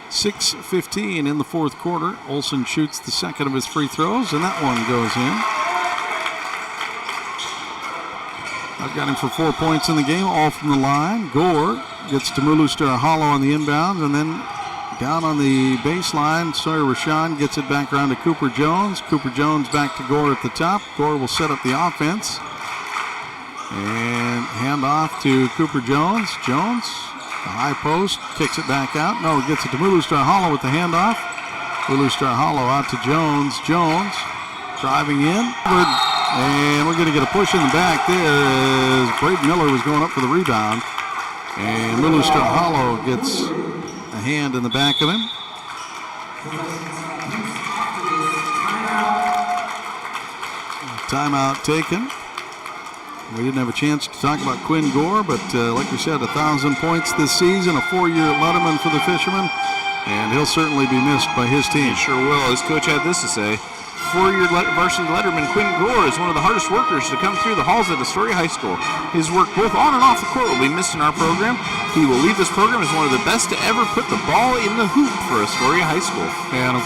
B: 6:15 in the fourth quarter. Olson shoots the second of his free throws, and that one goes in. I've got him for 4 points in the game, all from the line. Gore gets to Mulu Star Hollow on the inbound, and then down on the baseline, Sawyer Rashawn gets it back around to Cooper Jones. Cooper Jones back to Gore at the top. Gore will set up the offense. And hand off to Cooper Jones. Jones, the high post, kicks it back out. No, gets it to Mulu Star Hollow with the handoff. Mulu Star Hollow out to Jones. Jones driving in. And we're going to get a push in the back there as Braden Miller was going up for the rebound. And Mulu Star Hollow gets a hand in the back of him. Timeout taken. We didn't have a chance to talk about Quinn Gore, but like we said, 1,000 points this season, a 4-year letterman for the Fishermen, and he'll certainly be missed by his team.
H: He sure will. His coach had this to say. 4-year varsity letterman Quinn Gore is one of the hardest workers to come through the halls at Astoria High School. His work both on and off the court will be missed in our program. He will leave this program as one of the best to ever put the ball in the hoop for Astoria High School.
B: And if,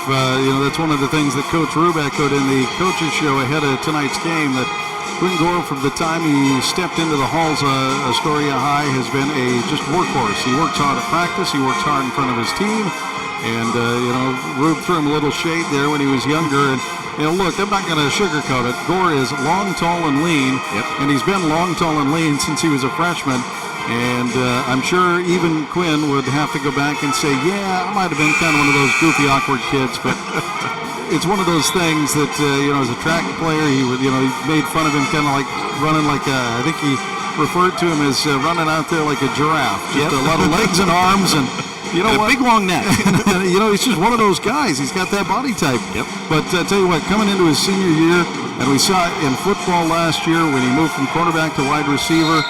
B: that's one of the things that Coach Rube echoed in the coaches show ahead of tonight's game, that Quinn Gore, from the time he stepped into the halls of Astoria High, has been a just workhorse. He works hard at practice. He works hard in front of his team. And, Rube threw him a little shade there when he was younger. And, look, I'm not going to sugarcoat it. Gore is long, tall, and lean.
H: Yep.
B: And he's been long, tall, and lean since he was a freshman. And I'm sure even Quinn would have to go back and say, yeah, I might have been kind of one of those goofy, awkward kids, but it's one of those things that, as a track player, he would, he made fun of him kind of like running like I think he referred to him as running out there like a giraffe. Just a lot of legs and arms and,
H: a big long neck.
B: He's just one of those guys. He's got that body type.
H: Yep.
B: But I tell you what, coming into his senior year, and we saw it in football last year when he moved from quarterback to wide receiver,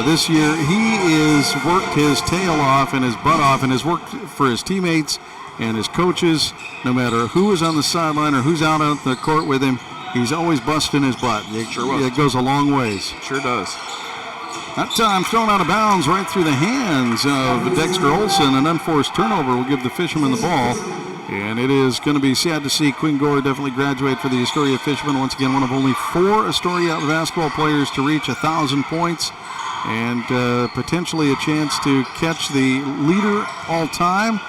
B: this year he has worked his tail off and his butt off and has worked for his teammates and his coaches. No matter who is on the sideline or who's out on the court with him, he's always busting his butt. It goes a long ways.
H: Sure does.
B: That time thrown out of bounds right through the hands of Dexter Olson. An unforced turnover will give the Fishermen the ball. And it is going to be sad to see Quinn Gore definitely graduate for the Astoria Fishermen. Once again, one of only 4 Astoria basketball players to reach 1,000 points. And potentially a chance to catch the leader all time.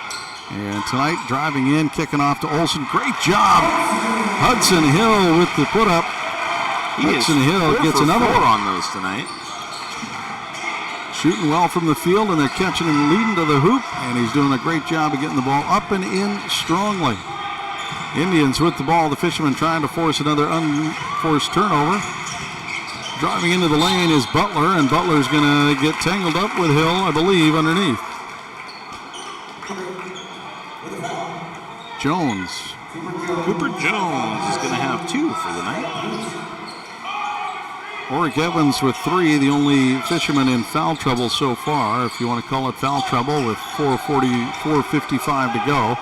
B: And tonight, driving in, kicking off to Olson. Great job. Hudson Hill with the put-up. Hudson Hill gets another
H: 4 on those tonight.
B: Shooting well from the field, and they're catching him leading to the hoop. And he's doing a great job of getting the ball up and in strongly. Indians with the ball. The Fishermen trying to force another unforced turnover. Driving into the lane is Butler, and Butler's going to get tangled up with Hill, I believe, underneath. Jones.
H: Cooper Jones is going to have 2 for the night.
B: Oric Evans with 3, the only Fisherman in foul trouble so far, if you want to call it foul trouble, with 4:55 to go.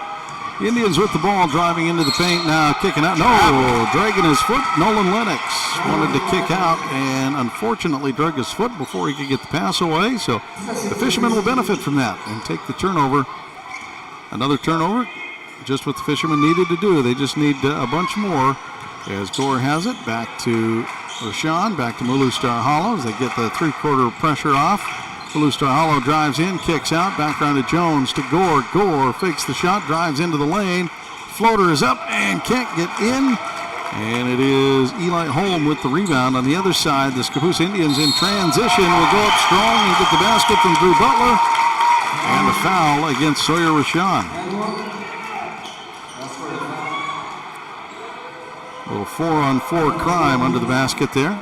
B: Indians with the ball, driving into the paint now, kicking out. No, dragging his foot. Nolan Lennox wanted to kick out and unfortunately drug his foot before he could get the pass away. So the Fishermen will benefit from that and take the turnover. Another turnover, just what the Fishermen needed to do. They just need a bunch more. As Gore has it, back to Rashawn, back to Mulu Star Hollows. They get the 3-quarter pressure off. Blue Star Hollow drives in, kicks out, back around to Jones to Gore. Gore fakes the shot, drives into the lane. Floater is up and can't get in. And it is Eli Holm with the rebound. On the other side, the Scappoose Indians in transition will go up strong and get the basket from Drew Butler. And a foul against Sawyer Rashawn. A little 4-on-4 crime under the basket there.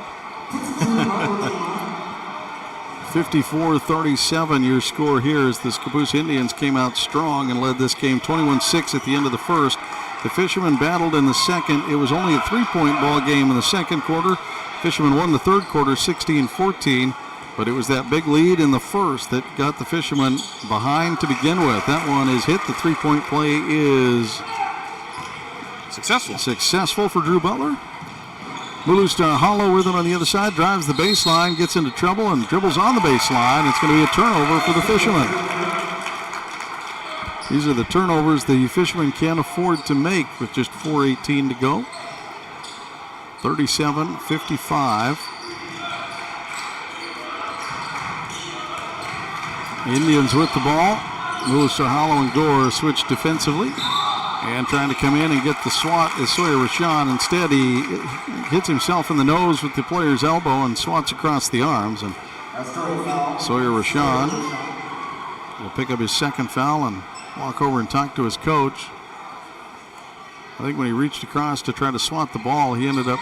B: 54-37 your score here as the Scappoose Indians came out strong and led this game 21-6 at the end of the first. The Fishermen battled in the second. It was only a 3-point ball game in the second quarter. Fishermen won the third quarter 16-14, but it was that big lead in the first that got the Fishermen behind to begin with. That one is hit. The 3-point play is successful for Drew Butler. Blue Star Hollow with it on the other side, drives the baseline, gets into trouble, and dribbles on the baseline. It's going to be a turnover for the Fishermen. These are the turnovers the Fishermen can't afford to make with just 4:18 to go. 37-55. Indians with the ball. Blue Star Hollow and Gore switch defensively. And trying to come in and get the swat is Sawyer Rashawn. Instead, he hits himself in the nose with the player's elbow and swats across the arms. And Sawyer Rashawn will pick up his second foul and walk over and talk to his coach. I think when he reached across to try to swat the ball, he ended up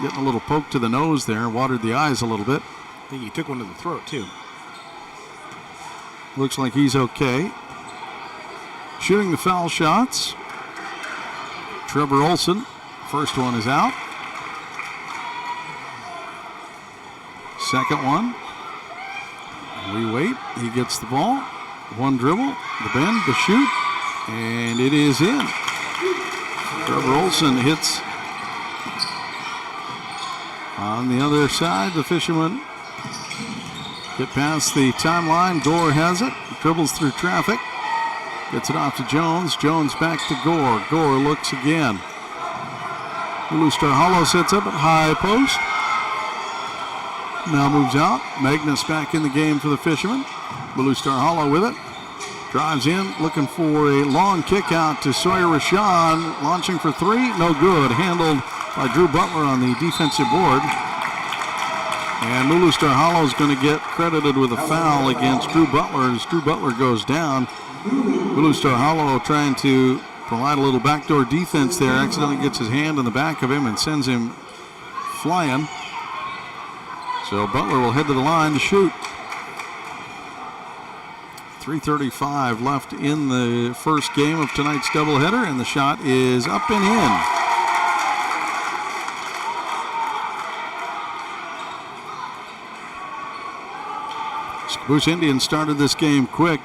B: getting a little poke to the nose there, watered the eyes a little bit.
H: I think he took one to the throat, too.
B: Looks like he's okay. Shooting the foul shots. Trevor Olson, first one is out. Second one. We wait. He gets the ball. One dribble, the bend, the shoot, and it is in. Trevor Olson hits on the other side. The Fishermen get past the timeline. Gore has it. Dribbles through traffic. Gets it off to Jones. Jones back to Gore. Gore looks again. Blue Star Hollow sets up at high post. Now moves out. Magnus back in the game for the Fishermen. Blue Star Hollow with it. Drives in, looking for a long kick out to Sawyer Rashawn. Launching for three. No good. Handled by Drew Butler on the defensive board. And Blue Star Hollow is going to get credited with a foul against Drew Butler as Drew Butler goes down. Blue Star Hollow trying to provide a little backdoor defense there. Accidentally gets his hand on the back of him and sends him flying. So Butler will head to the line to shoot. 3:35 left in the first game of tonight's doubleheader, and the shot is up and in. Scappoose Indians started this game quick.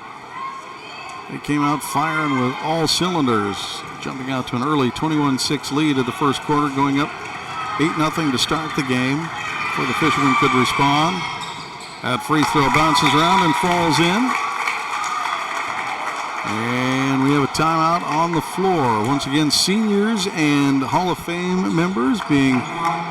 B: They came out firing with all cylinders, jumping out to an early 21-6 lead at the first quarter, going up 8-0 to start the game before the Fishermen could respond. That free throw bounces around and falls in. And we have a timeout on the floor. Once again, seniors and Hall of Fame members being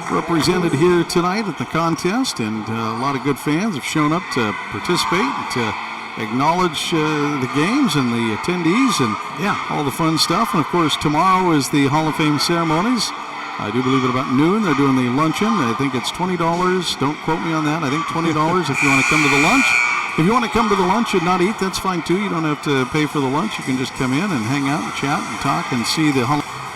B: represented here tonight at the contest. And a lot of good fans have shown up to participate and to acknowledge the games and the attendees and all the fun stuff. And of course, tomorrow is the Hall of Fame ceremonies. I do believe at about noon they're doing the luncheon. I think it's $20. Don't quote me on that. I think $20 if you want to come to the lunch. If you want to come to the lunch and not eat, that's fine too. You don't have to pay for the lunch. You can just come in and hang out and chat and talk and see the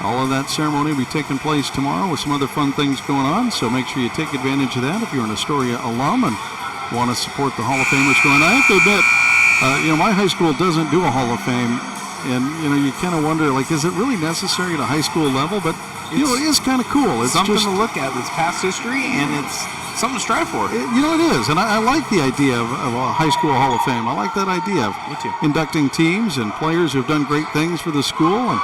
B: all of that ceremony will be taking place tomorrow with some other fun things going on. So make sure you take advantage of that if you're an Astoria alum and want to support the Hall of Famers going. I have to admit, my high school doesn't do a Hall of Fame, and you kind of wonder, like, is it really necessary at a high school level? But it is kind of cool. It's
H: something
B: just
H: to look at. It's past history, and it's something to strive for.
B: It is, and I like the idea of a high school Hall of Fame. I like that idea of inducting teams and players who have done great things for the school, and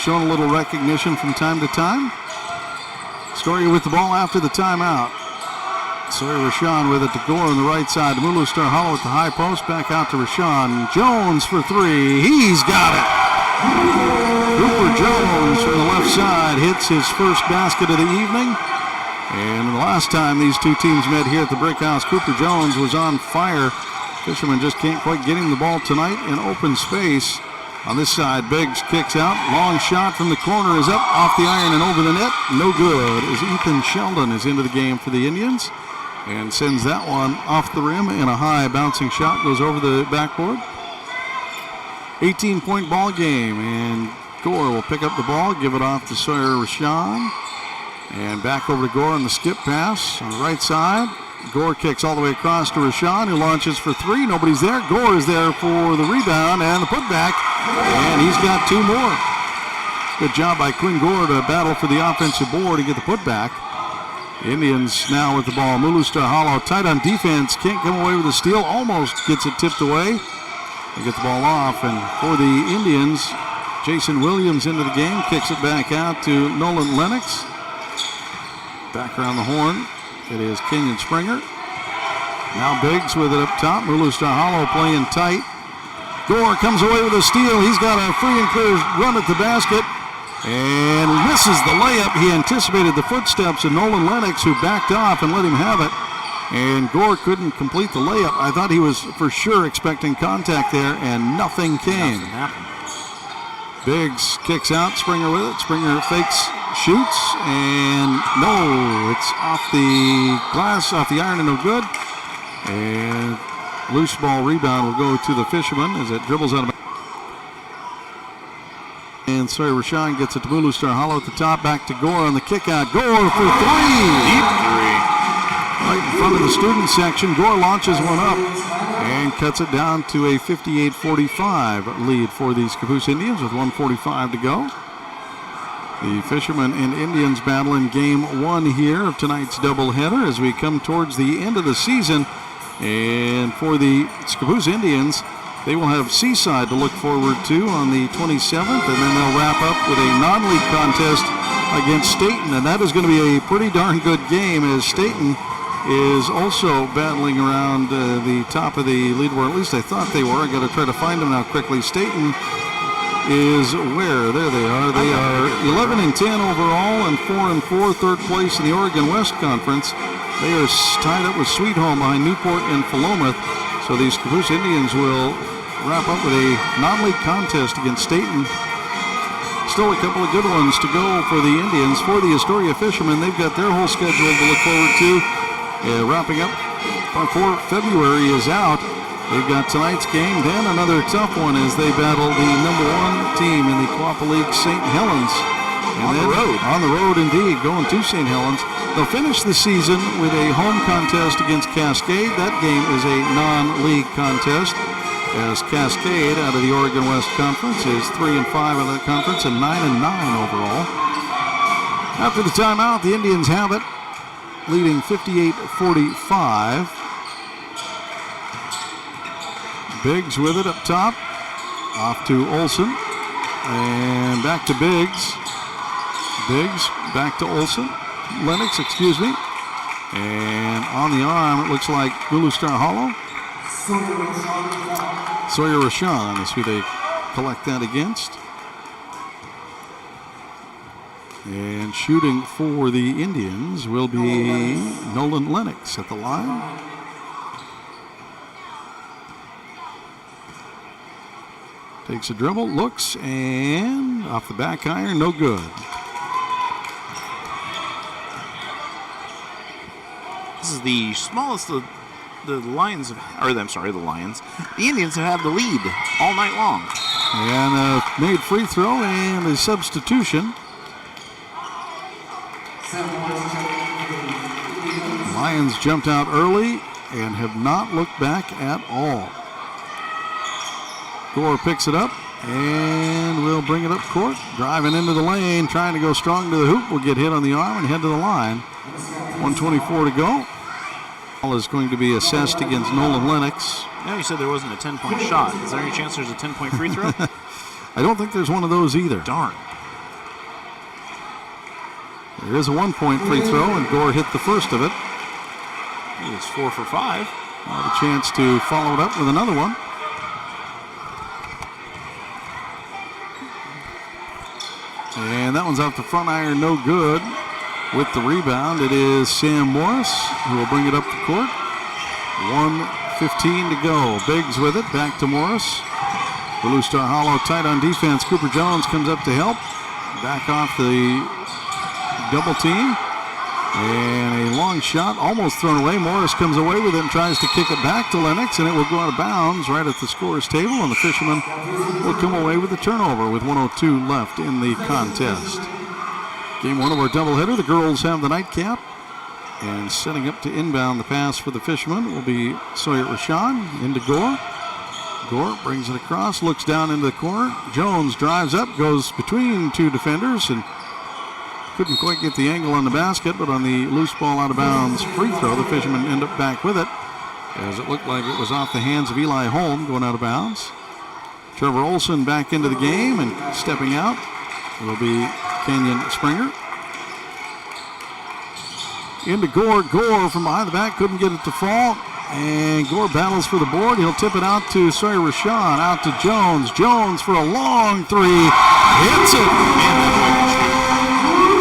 B: showing a little recognition from time to time. Astoria with the ball after the timeout. Sawyer Rashawn with it to Gore on the right side. Blue Star Hollow at the high post. Back out to Rashawn. Jones for three. He's got it. Cooper Jones from the left side hits his first basket of the evening. And the last time these two teams met here at the Brick House, Cooper Jones was on fire Fishermen just can't quite get him the ball tonight in open space. On this side, Biggs kicks out. Long shot from the corner is up, off the iron and over the net. No good, as Ethan Sheldon is into the game for the Indians and sends that one off the rim, and a high bouncing shot goes over the backboard. 18-point ball game, and Gore will pick up the ball, give it off to Sawyer Rashawn, and back over to Gore on the skip pass on the right side. Gore kicks all the way across to Rashawn, who launches for three. Nobody's there. Gore is there for the rebound and the putback, and he's got two more. Good job by Quinn Gore to battle for the offensive board to get the putback. The Indians now with the ball. Mulustar Hollow tight on defense. Can't come away with a steal. Almost gets it tipped away. They get the ball off, and for the Indians, Jason Williams into the game. Kicks it back out to Nolan Lennox. Back around the horn. It is Kenyon Springer. Now Biggs with it up top. Mulustar Hollow playing tight. Gore comes away with a steal. He's got a free and clear run at the basket and misses the layup. He anticipated the footsteps of Nolan Lennox, who backed off and let him have it. And Gore couldn't complete the layup. I thought he was for sure expecting contact there, and nothing came.
H: Nothing happened.
B: Biggs kicks out. Springer with it. Springer fakes, shoots, and no, it's off the glass, off the iron, and no good. And loose ball rebound will go to the Fishermen as it dribbles out of. And Sawyer Rashawn gets it to Mulustar Hollow at the top. Back to Gore on the kick out. Gore for three.
H: Deep three.
B: Right in front of the student section. Gore launches one up and cuts it down to a 58-45 lead for the Scappoose Indians with 1:45 to go. The Fishermen and Indians battle in game one here of tonight's doubleheader as we come towards the end of the season. And for the Scappoose Indians, they will have Seaside to look forward to on the 27th, and then they'll wrap up with a non-league contest against Staten, and that is going to be a pretty darn good game as Staten is also battling around the top of the leaderboard. At least I thought they were. I got to try to find them now quickly. Staten is where? There they are. They are 11-10 overall and 4-4, third place in the Oregon West Conference. They are tied up with Sweet Home behind Newport and Philomath. So the Scappoose Indians will wrap up with a non-league contest against Staten. Still a couple of good ones to go for the Indians. For the Astoria Fishermen, they've got their whole schedule to look forward to. Wrapping up before February is out. They've got tonight's game, then another tough one as they battle the number one team in the Quappa League, St. Helens. And
H: on the road.
B: On the road, indeed, going to St. Helens. They'll finish the season with a home contest against Cascade. That game is a non-league contest, as Cascade out of the Oregon West Conference is 3-5 out of the conference and 9-9 overall. After the timeout, the Indians have it, leading 58-45. Biggs with it up top, off to Olsen, and back to Biggs. Biggs back to Olsen. Lennox, excuse me. And on the arm, it looks like Mulustar Hollow. Sawyer Rashawn is who they collect that against. And shooting for the Indians will be Nolan Lennox at the line. Takes a dribble, looks, and off the back iron, no good.
H: This is the smallest of the Lions, the Lions. The Indians have had the lead all night long.
B: And made free throw and a substitution. Lions jumped out early and have not looked back at all. Gore picks it up and will bring it up court. Driving into the lane, trying to go strong to the hoop. Will get hit on the arm and head to the line. 1:24 to go. Ball is going to be assessed against Nolan Lennox.
H: Yeah, you said there wasn't a 10-point shot. Is there any chance there's a 10-point free throw?
B: I don't think there's one of those either.
H: Darn.
B: There is a 1-point free throw, and Gore hit the first of it.
H: He's 4 for 5.
B: Have a chance to follow it up with another one. And that one's off the front iron, no good. With the rebound, it is Sam Morris who will bring it up the court. 15 to go. Biggs with it, back to Morris. Blue Star Hollow tight on defense. Cooper Jones comes up to help. Back off the double team. And a long shot, almost thrown away. Morris comes away with it and tries to kick it back to Lennox, and it will go out of bounds right at the scorer's table, and the Fishermen will come away with the turnover with 1:02 left in the contest. Game one of our doubleheader. The girls have the nightcap, and setting up to inbound the pass for the Fishermen will be Sawyer Rashawn into Gore. Gore brings it across, looks down into the corner. Jones drives up, goes between two defenders, and couldn't quite get the angle on the basket, but on the loose ball out of bounds free throw, the Fishermen end up back with it, as it looked like it was off the hands of Eli Holm going out of bounds. Trevor Olson back into the game, and stepping out will be Kenyon Springer. Into Gore. Gore from behind the back, couldn't get it to fall. And Gore battles for the board. He'll tip it out to Sawyer Rashawn, out to Jones. Jones for a long three. Hits it.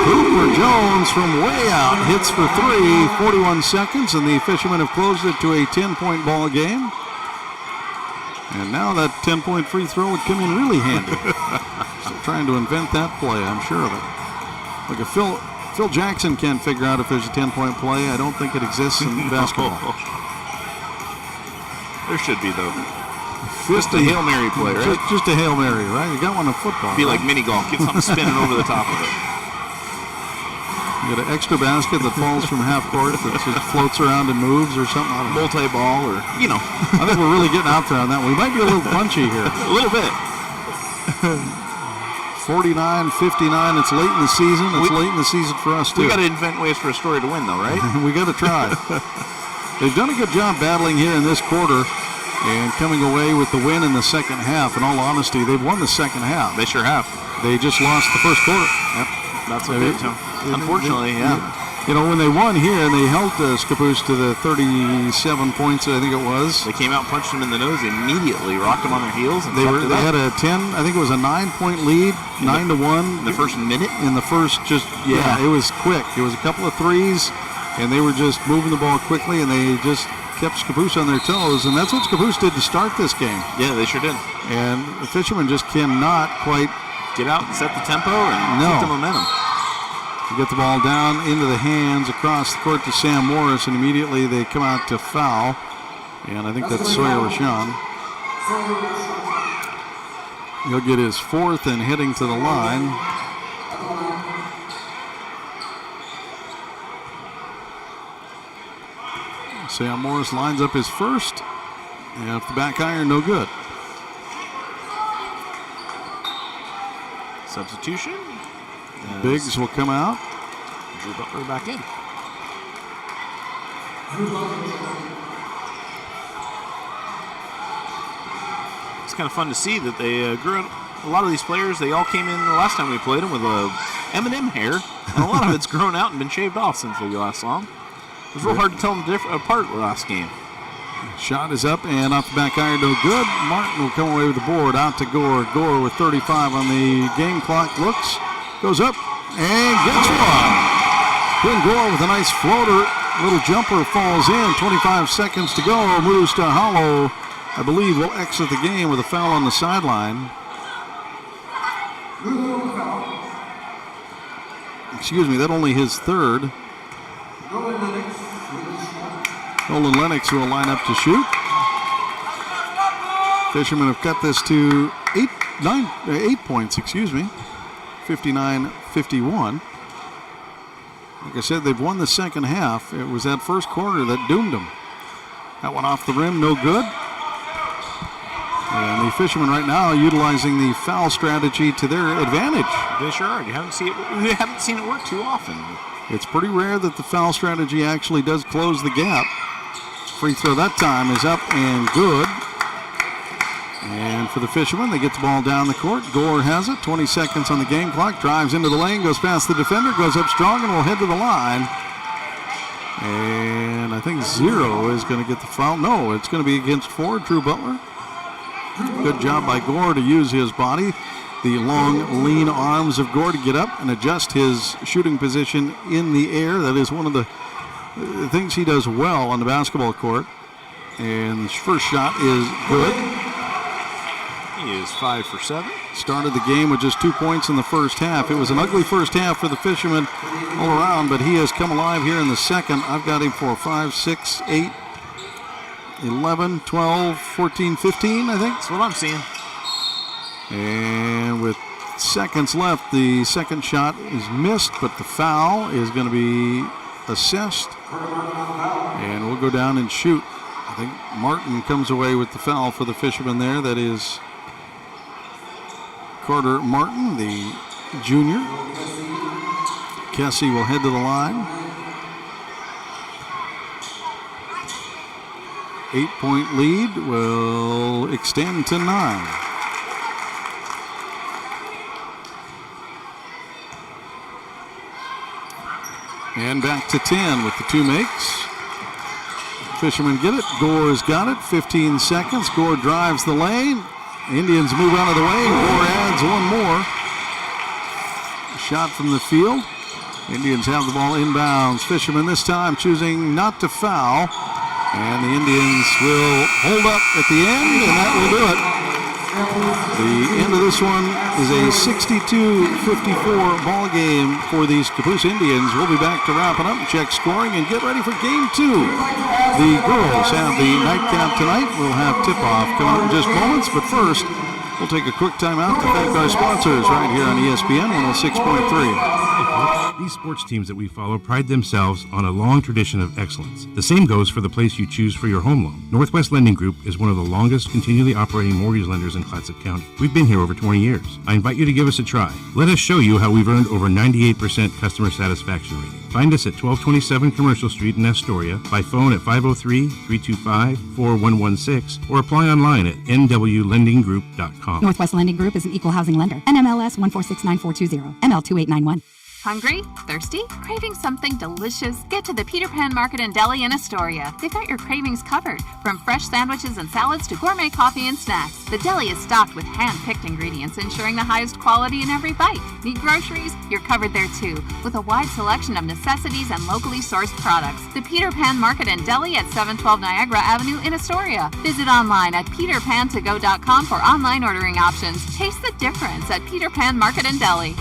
B: Cooper Jones from way out hits for three. 41 seconds, and the Fishermen have closed it to a 10-point ball game. And now that 10-point free throw would come in really handy. Still trying to invent that play, I'm sure of it. Like if Phil Jackson can't figure out if there's a 10-point play, I don't think it exists in basketball.
H: There should be, though. Just a Hail Mary play, right?
B: Just a Hail Mary, right? You got one in football.
H: Be like mini golf. Get something spinning over the top of it.
B: You got an extra basket that falls from half court that just floats around and moves or something.
H: Multi-ball or, you know.
B: I think we're really getting out there on that one. We might be a little punchy here.
H: A little bit.
B: 49-59. It's late in the season. It's late in the season for us, too.
H: We got to invent ways for Astoria to win, though, right?
B: We got to try. They've done a good job battling here in this quarter and coming away with the win in the second half. In all honesty, they've won the second half.
H: They sure have.
B: They just lost the first quarter.
H: Yep. That's what they've done. Unfortunately, yeah.
B: You know, when they won here and they held Scappoose to the 37 points, I think it was.
H: They came out, punched them in the nose immediately, rocked them on their heels. And
B: they had a 10, I think it was a 9-point lead, 9-1.
H: In the first minute?
B: In the first, it was quick. It was a couple of threes, and they were just moving the ball quickly, and they just kept Scappoose on their toes, and that's what Scappoose did to start this game.
H: Yeah, they sure did.
B: And the Fishermen just cannot quite
H: get out and set the tempo and keep the momentum.
B: They get the ball down into the hands across the court to Sam Morris, and immediately they come out to foul. And I think that's Sawyer Rashawn. He'll get his fourth and heading to the line. Sam Morris lines up his first. And off the back iron, no good.
H: Substitution.
B: Biggs will come out.
H: Drew Butler back in. It's kind of fun to see that they grew up. A lot of these players, they all came in the last time we played them with M&M hair, and a lot of it's grown out and been shaved off since they last saw them. It was real hard to tell them apart last game.
B: Shot is up and off the back iron, no good. Martin will come away with the board out to Gore. Gore with 35 on the game clock. Looks, goes up, and gets one. Quinn Gore with a nice floater. Little jumper falls in. 25 seconds to go. Blue Star Hollow, I believe, will exit the game with a foul on the sideline. Excuse me, that only his third. Nolan Lennox will line up to shoot. Fishermen have cut this to 8 points, 59-51. Like I said, they've won the second half. It was that first quarter that doomed them. That one off the rim, no good. And the Fishermen right now utilizing the foul strategy to their advantage.
H: They sure are. You haven't seen it work too often.
B: It's pretty rare that the foul strategy actually does close the gap. Free throw that time is up and good. And for the Fishermen, they get the ball down the court. Gore has it. 20 seconds on the game clock. Drives into the lane, goes past the defender, goes up strong, and will head to the line. And I think Zero is going to get the foul. No, it's going to be against 4, Drew Butler. Good job by Gore to use his body. The long, lean arms of Gore to get up and adjust his shooting position in the air. That is one of the things he does well on the basketball court. And his first shot is good.
H: He is 5 for 7.
B: Started the game with just 2 points in the first half. It was an ugly first half for the Fishermen all around, but he has come alive here in the second. I've got him for 5, 6, 8, 11, 12, 14, 15, I think.
H: That's what I'm seeing.
B: And with seconds left, the second shot is missed, but the foul is going to be assessed. And we'll go down and shoot. I think Martin comes away with the foul for the Fishermen there. That is Carter Martin, the junior. Kessie will head to the line. 8-point lead will extend to 9. And back to 10 with the 2 makes. Fishermen get it. Gore has got it. 15 seconds. Gore drives the lane. Indians move out of the way. Gore adds one more. Shot from the field. Indians have the ball inbounds. Fishermen this time choosing not to foul. And the Indians will hold up at the end, and that will do it. The end of this one is a 62-54 ball game for the Scappoose Indians. We'll be back to wrap it up and check scoring and get ready for game 2. The girls have the nightcap tonight. We'll have tip-off coming up in just moments, but first, we'll take a quick timeout to thank our sponsors right here on ESPN 106.3.
E: These sports teams that we follow pride themselves on a long tradition of excellence. The same goes for the place you choose for your home loan. Northwest Lending Group is one of the longest continually operating mortgage lenders in Clatsop County. We've been here over 20 years. I invite you to give us a try. Let us show you how we've earned over 98% customer satisfaction rating. Find us at 1227 Commercial Street in Astoria, by phone at 503-325-4116, or apply online at nwlendinggroup.com.
F: Northwest Lending Group is an equal housing lender. NMLS 1469420, ML2891.
I: Hungry? Thirsty? Craving something delicious? Get to the Peter Pan Market and Deli in Astoria. They've got your cravings covered, from fresh sandwiches and salads to gourmet coffee and snacks. The deli is stocked with hand-picked ingredients, ensuring the highest quality in every bite. Need groceries? You're covered there too, with a wide selection of necessities and locally sourced products. The Peter Pan Market and Deli at 712 Niagara Avenue in Astoria. Visit online at peterpantogo.com for online ordering options. Taste the difference at Peter Pan Market and Deli.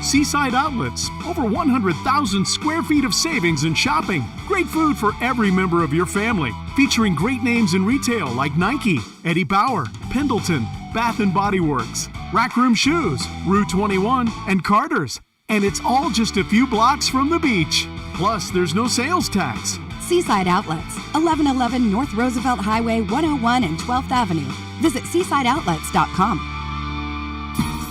G: Seaside Outlets, over 100,000 square feet of savings and shopping. Great food for every member of your family. Featuring great names in retail like Nike, Eddie Bauer, Pendleton, Bath & Body Works, Rack Room Shoes, Rue 21, and Carter's. And it's all just a few blocks from the beach. Plus, there's no sales tax.
F: Seaside Outlets, 1111 North Roosevelt Highway 101 and 12th Avenue. Visit seasideoutlets.com.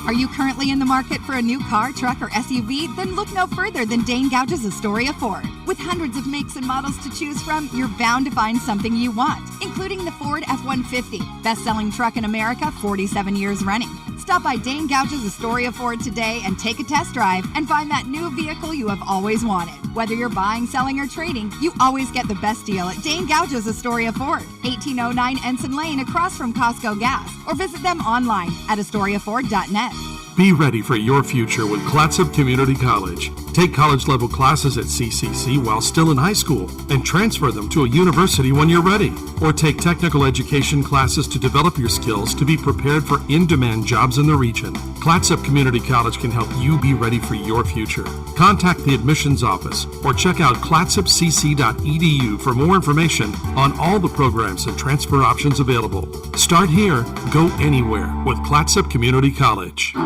F: Are you currently in the market for a new car, truck, or SUV? Then look no further than Dane Gouge's Astoria Ford. With hundreds of makes and models to choose from, you're bound to find something you want, including the Ford F-150, best-selling truck in America, 47 years running. Stop by Dane Gouge's Astoria Ford today and take a test drive and find that new vehicle you have always wanted. Whether you're buying, selling, or trading, you always get the best deal at Dane Gouge's Astoria Ford, 1809 Ensign Lane across from Costco Gas, or visit them online at astoriaford.net.
C: Be ready for your future with Clatsop Community College. Take college-level classes at CCC while still in high school and transfer them to a university when you're ready. Or take technical education classes to develop your skills to be prepared for in-demand jobs in the region. Clatsop Community College can help you be ready for your future. Contact the admissions office or check out clatsopcc.edu for more information on all the programs and transfer options available. Start here, go anywhere with Clatsop Community College.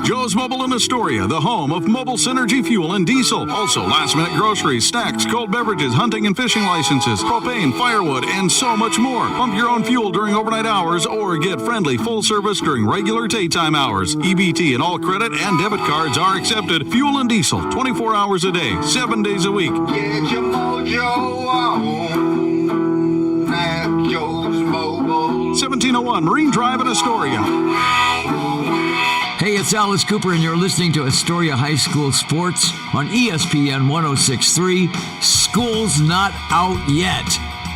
A: Joe's Mobile in Astoria, the home of mobile synergy fuel and diesel. Also, last-minute groceries, snacks, cold beverages, hunting and fishing licenses, propane, firewood, and so much more. Pump your own fuel during overnight hours or get friendly full service during regular daytime hours. EBT and all credit and debit cards are accepted. Fuel and diesel, 24 hours a day, 7 days a week.
K: Get your mojo on at Joe's Mobile.
A: 1701 Marine Drive in Astoria.
J: Hey, it's Alice Cooper, and you're listening to Astoria High School Sports on ESPN 106.3. School's not out yet.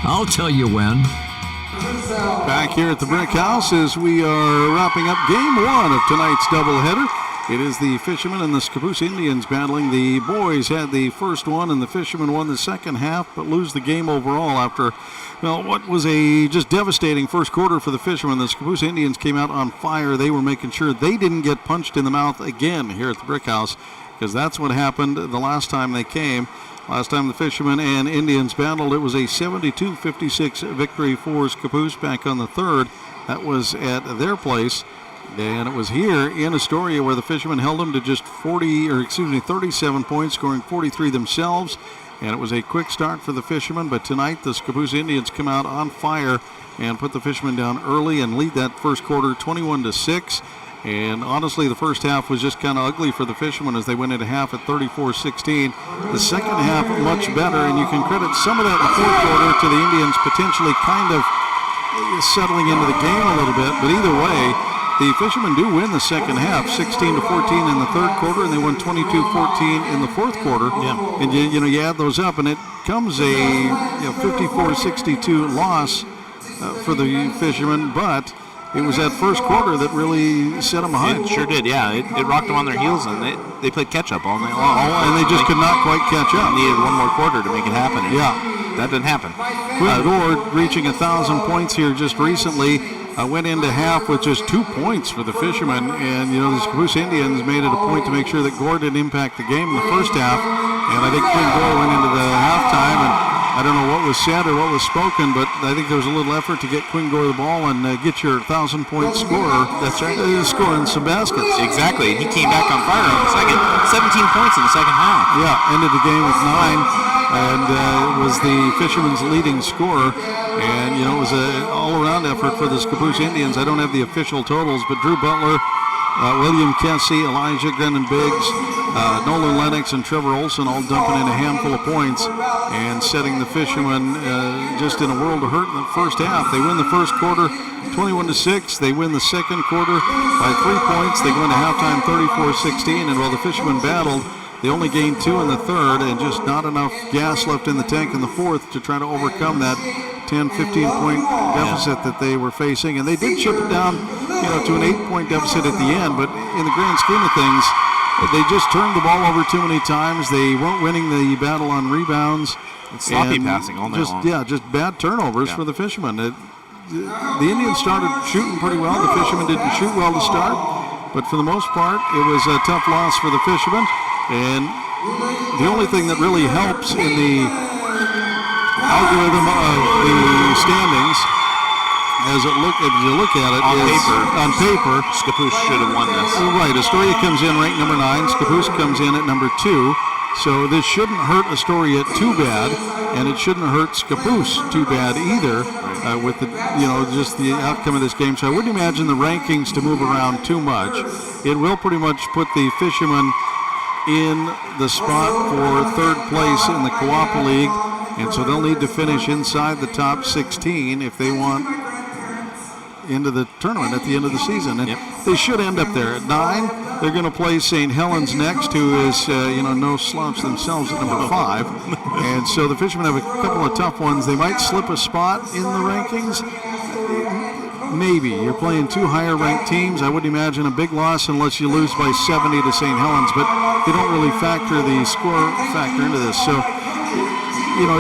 J: I'll tell you when.
B: Back here at the Brick House as we are wrapping up game 1 of tonight's doubleheader. It is the Fishermen and the Scappoose Indians battling. The boys had the first one, and the Fishermen won the second half, but lose the game overall after, well, what was a just devastating first quarter for the Fishermen. The Scappoose Indians came out on fire. They were making sure they didn't get punched in the mouth again here at the Brick House, because that's what happened the last time they came. Last time the Fishermen and Indians battled, it was a 72-56 victory for Scappoose back on the 3rd. That was at their place. And it was here in Astoria where the Fishermen held them to just 37 points, scoring 43 themselves. And it was a quick start for the Fishermen. But tonight, the Scappoose Indians come out on fire and put the Fishermen down early and lead that first quarter 21-6. And honestly, the first half was just kind of ugly for the Fishermen as they went into half at 34-16. The second half much better, and you can credit some of that in the fourth quarter to the Indians potentially kind of settling into the game a little bit. But either way, the Fishermen do win the second half, 16-14 in the third quarter, and they won 22-14 in the fourth quarter.
H: Yeah.
B: And you add those up, and it comes a 54-62 loss for the Fishermen. But it was that first quarter that really set them behind.
H: It sure did, yeah. It rocked them on their heels, and they played catch-up all night long.
B: And they just could not quite catch up.
H: Needed one more quarter to make it happen.
B: Yeah.
H: That didn't happen.
B: Quinn Gore reaching 1,000 points here just recently. Went into half with just 2 points for the Fishermen, and the Scappoose Indians made it a point to make sure that Gore didn't impact the game in the first half. And I think Quinn Gore went into the halftime, and I don't know what was said or what was spoken, but I think there was a little effort to get Quinn Gore the ball and get your 1,000-point scorer.
H: That's right.
B: Scoring some baskets.
H: Exactly. He came back on fire on the second. 17 points in the second half.
B: Yeah, ended the game with 9. And was the Fishermen's leading scorer. And, it was an all-around effort for the Scappoose Indians. I don't have the official totals, but Drew Butler, William Kessie, Elijah Grennan Biggs, Nolan Lennox, and Trevor Olson all dumping in a handful of points and setting the Fishermen just in a world of hurt in the first half. They win the first quarter 21-6. They win the second quarter by 3 points. They go into halftime 34-16. And while the Fishermen battled, they only gained 2 in the third, and just not enough gas left in the tank in the fourth to try to overcome that 10, 15-point deficit that they were facing. And they did chip it down, to an 8-point deficit at the end. But in the grand scheme of things, they just turned the ball over too many times. They weren't winning the battle on rebounds.
H: And sloppy passing all night long.
B: Yeah, just bad turnovers for the Fishermen. The Indians started shooting pretty well. The Fishermen didn't shoot well to start. But for the most part, it was a tough loss for the Fishermen. And the only thing that really helps in the algorithm of the standings, as you look at it, on paper,
H: Scappoose should have won this.
B: Right, Astoria comes in ranked number 9. Scappoose comes in at number 2. So this shouldn't hurt Astoria too bad, and it shouldn't hurt Scappoose too bad either. With the just the outcome of this game. So I wouldn't imagine the rankings to move around too much. It will pretty much put the Fishermen in the spot for third place in the Co-op League, and so they'll need to finish inside the top 16 if they want into the tournament at the end of the season. And they should end up there at 9. They're going to play St. Helens next, who is no slouch themselves at number 5. And so the Fishermen have a couple of tough ones. They might slip a spot in the rankings. Maybe. You're playing 2 higher-ranked teams. I wouldn't imagine a big loss unless you lose by 70 to St. Helens, but they don't really factor the score factor into this. So,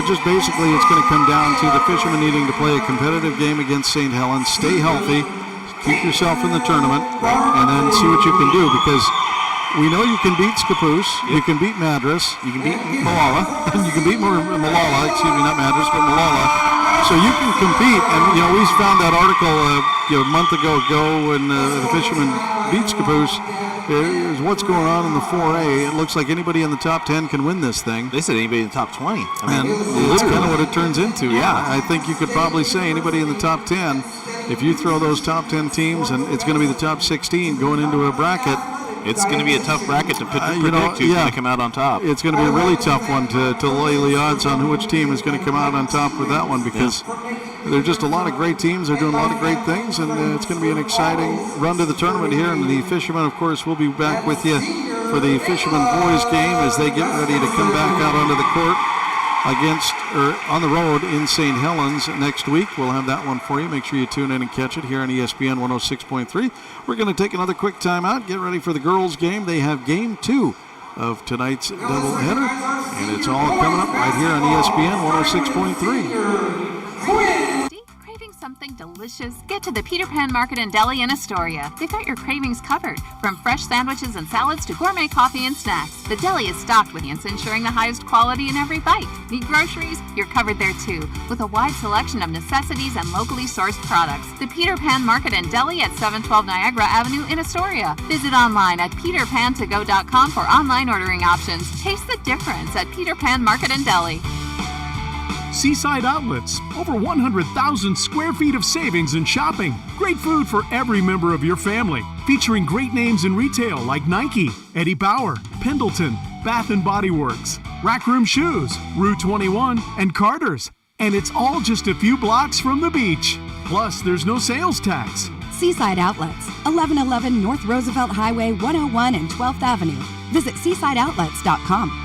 B: just basically it's going to come down to the Fishermen needing to play a competitive game against St. Helens, stay healthy, keep yourself in the tournament, and then see what you can do, because we know you can beat Scappoose, you can beat Madras, you can beat Malala, and you can beat Malala, not Madras, but Malala. So you can compete, and we found that article a month ago when the Fishermen beat Scappoose. Is what's going on in the 4A. It looks like anybody in the top 10 can win this thing.
H: They said anybody in the top 20.
B: And that's kind of what it turns into. Yeah, I think you could probably say anybody in the top 10. If you throw those top 10 teams, and it's going to be the top 16 going into a bracket.
H: It's going to be a tough bracket to predict who's going to come out on top.
B: It's going to be a really tough one to lay the odds on which team is going to come out on top with that one, because there are just a lot of great teams. They're doing a lot of great things, and it's going to be an exciting run to the tournament here. And the Fishermen, of course, will be back with you for the Fishermen boys game as they get ready to come back out onto the court on the road in St. Helens next week. We'll have that one for you. Make sure you tune in and catch it here on ESPN 106.3. We're going to take another quick timeout, get ready for the girls' game. They have game 2 of tonight's doubleheader, and it's all coming up right here on ESPN 106.3.
I: Craving something delicious? Get to the Peter Pan Market and Deli in Astoria. They've got your cravings covered, from fresh sandwiches and salads to gourmet coffee and snacks. The deli is stocked with ingredients ensuring the highest quality in every bite. Need groceries? You're covered there too, with a wide selection of necessities and locally sourced products. The Peter Pan Market and Deli at 712 Niagara Avenue in Astoria. Visit online at peterpantogo.com for online ordering options. Taste the difference at Peter Pan Market and Deli.
G: Seaside Outlets, over 100,000 square feet of savings and shopping. Great food for every member of your family. Featuring great names in retail like Nike, Eddie Bauer, Pendleton, Bath & Body Works, Rack Room Shoes, Rue 21, and Carter's. And it's all just a few blocks from the beach. Plus, there's no sales tax.
F: Seaside Outlets, 1111 North Roosevelt Highway 101 and 12th Avenue. Visit seasideoutlets.com.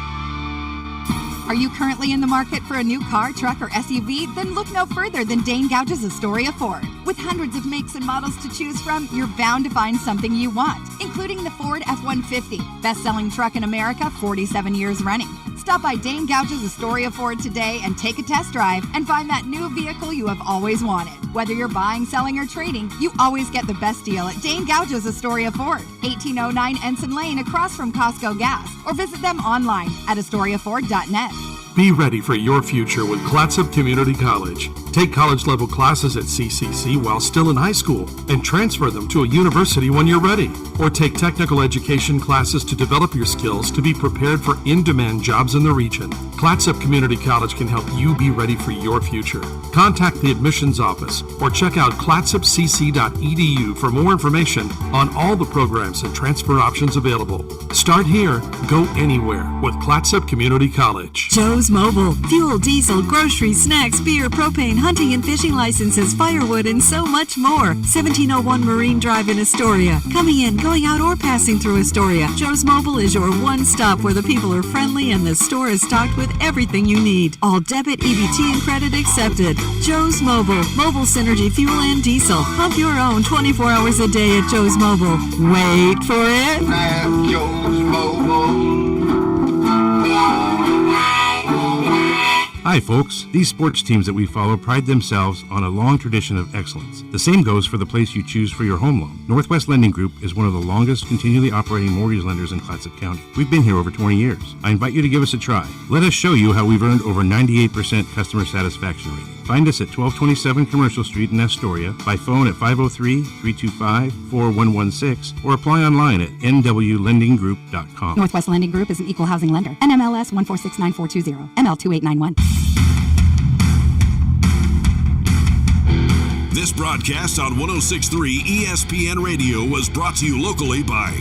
F: Are you currently in the market for a new car, truck, or SUV? Then look no further than Dane Gouge's Astoria Ford. With hundreds of makes and models to choose from, you're bound to find something you want, including the Ford F-150, best-selling truck in America, 47 years running. Stop by Dane Gouge's Astoria Ford today and take a test drive and find that new vehicle you have always wanted. Whether you're buying, selling, or trading, you always get the best deal at Dane Gouge's Astoria Ford, 1809 Ensign Lane across from Costco Gas, or visit them online at astoriaford.net.
C: Be ready for your future with Clatsop Community College. Take college-level classes at CCC while still in high school and transfer them to a university when you're ready. Or take technical education classes to develop your skills to be prepared for in-demand jobs in the region. Clatsop Community College can help you be ready for your future. Contact the admissions office or check out clatsopcc.edu for more information on all the programs and transfer options available. Start here, go anywhere with Clatsop Community College.
D: Joe's Mobile. Fuel, diesel, groceries, snacks, beer, propane, hunting and fishing licenses, firewood, and so much more. 1701 Marine Drive in Astoria. Coming in, going out, or passing through Astoria, Joe's Mobile is your one stop where the people are friendly and the store is stocked with everything you need. All debit, EBT, and credit accepted. Joe's Mobile. Mobile Synergy fuel and diesel. Pump your own 24 hours a day at Joe's Mobile. Wait for it.
K: At Joe's Mobile.
E: Hi, folks. These sports teams that we follow pride themselves on a long tradition of excellence. The same goes for the place you choose for your home loan. Northwest Lending Group is one of the longest continually operating mortgage lenders in Clatsop County. We've been here over 20 years. I invite you to give us a try. Let us show you how we've earned over 98% customer satisfaction rating. Find us at 1227 Commercial Street in Astoria, by phone at 503-325-4116, or apply online at nwlendinggroup.com.
F: Northwest Lending Group is an equal housing lender. NMLS 1469420, ML2891.
A: This broadcast on 106.3 ESPN Radio was brought to you locally by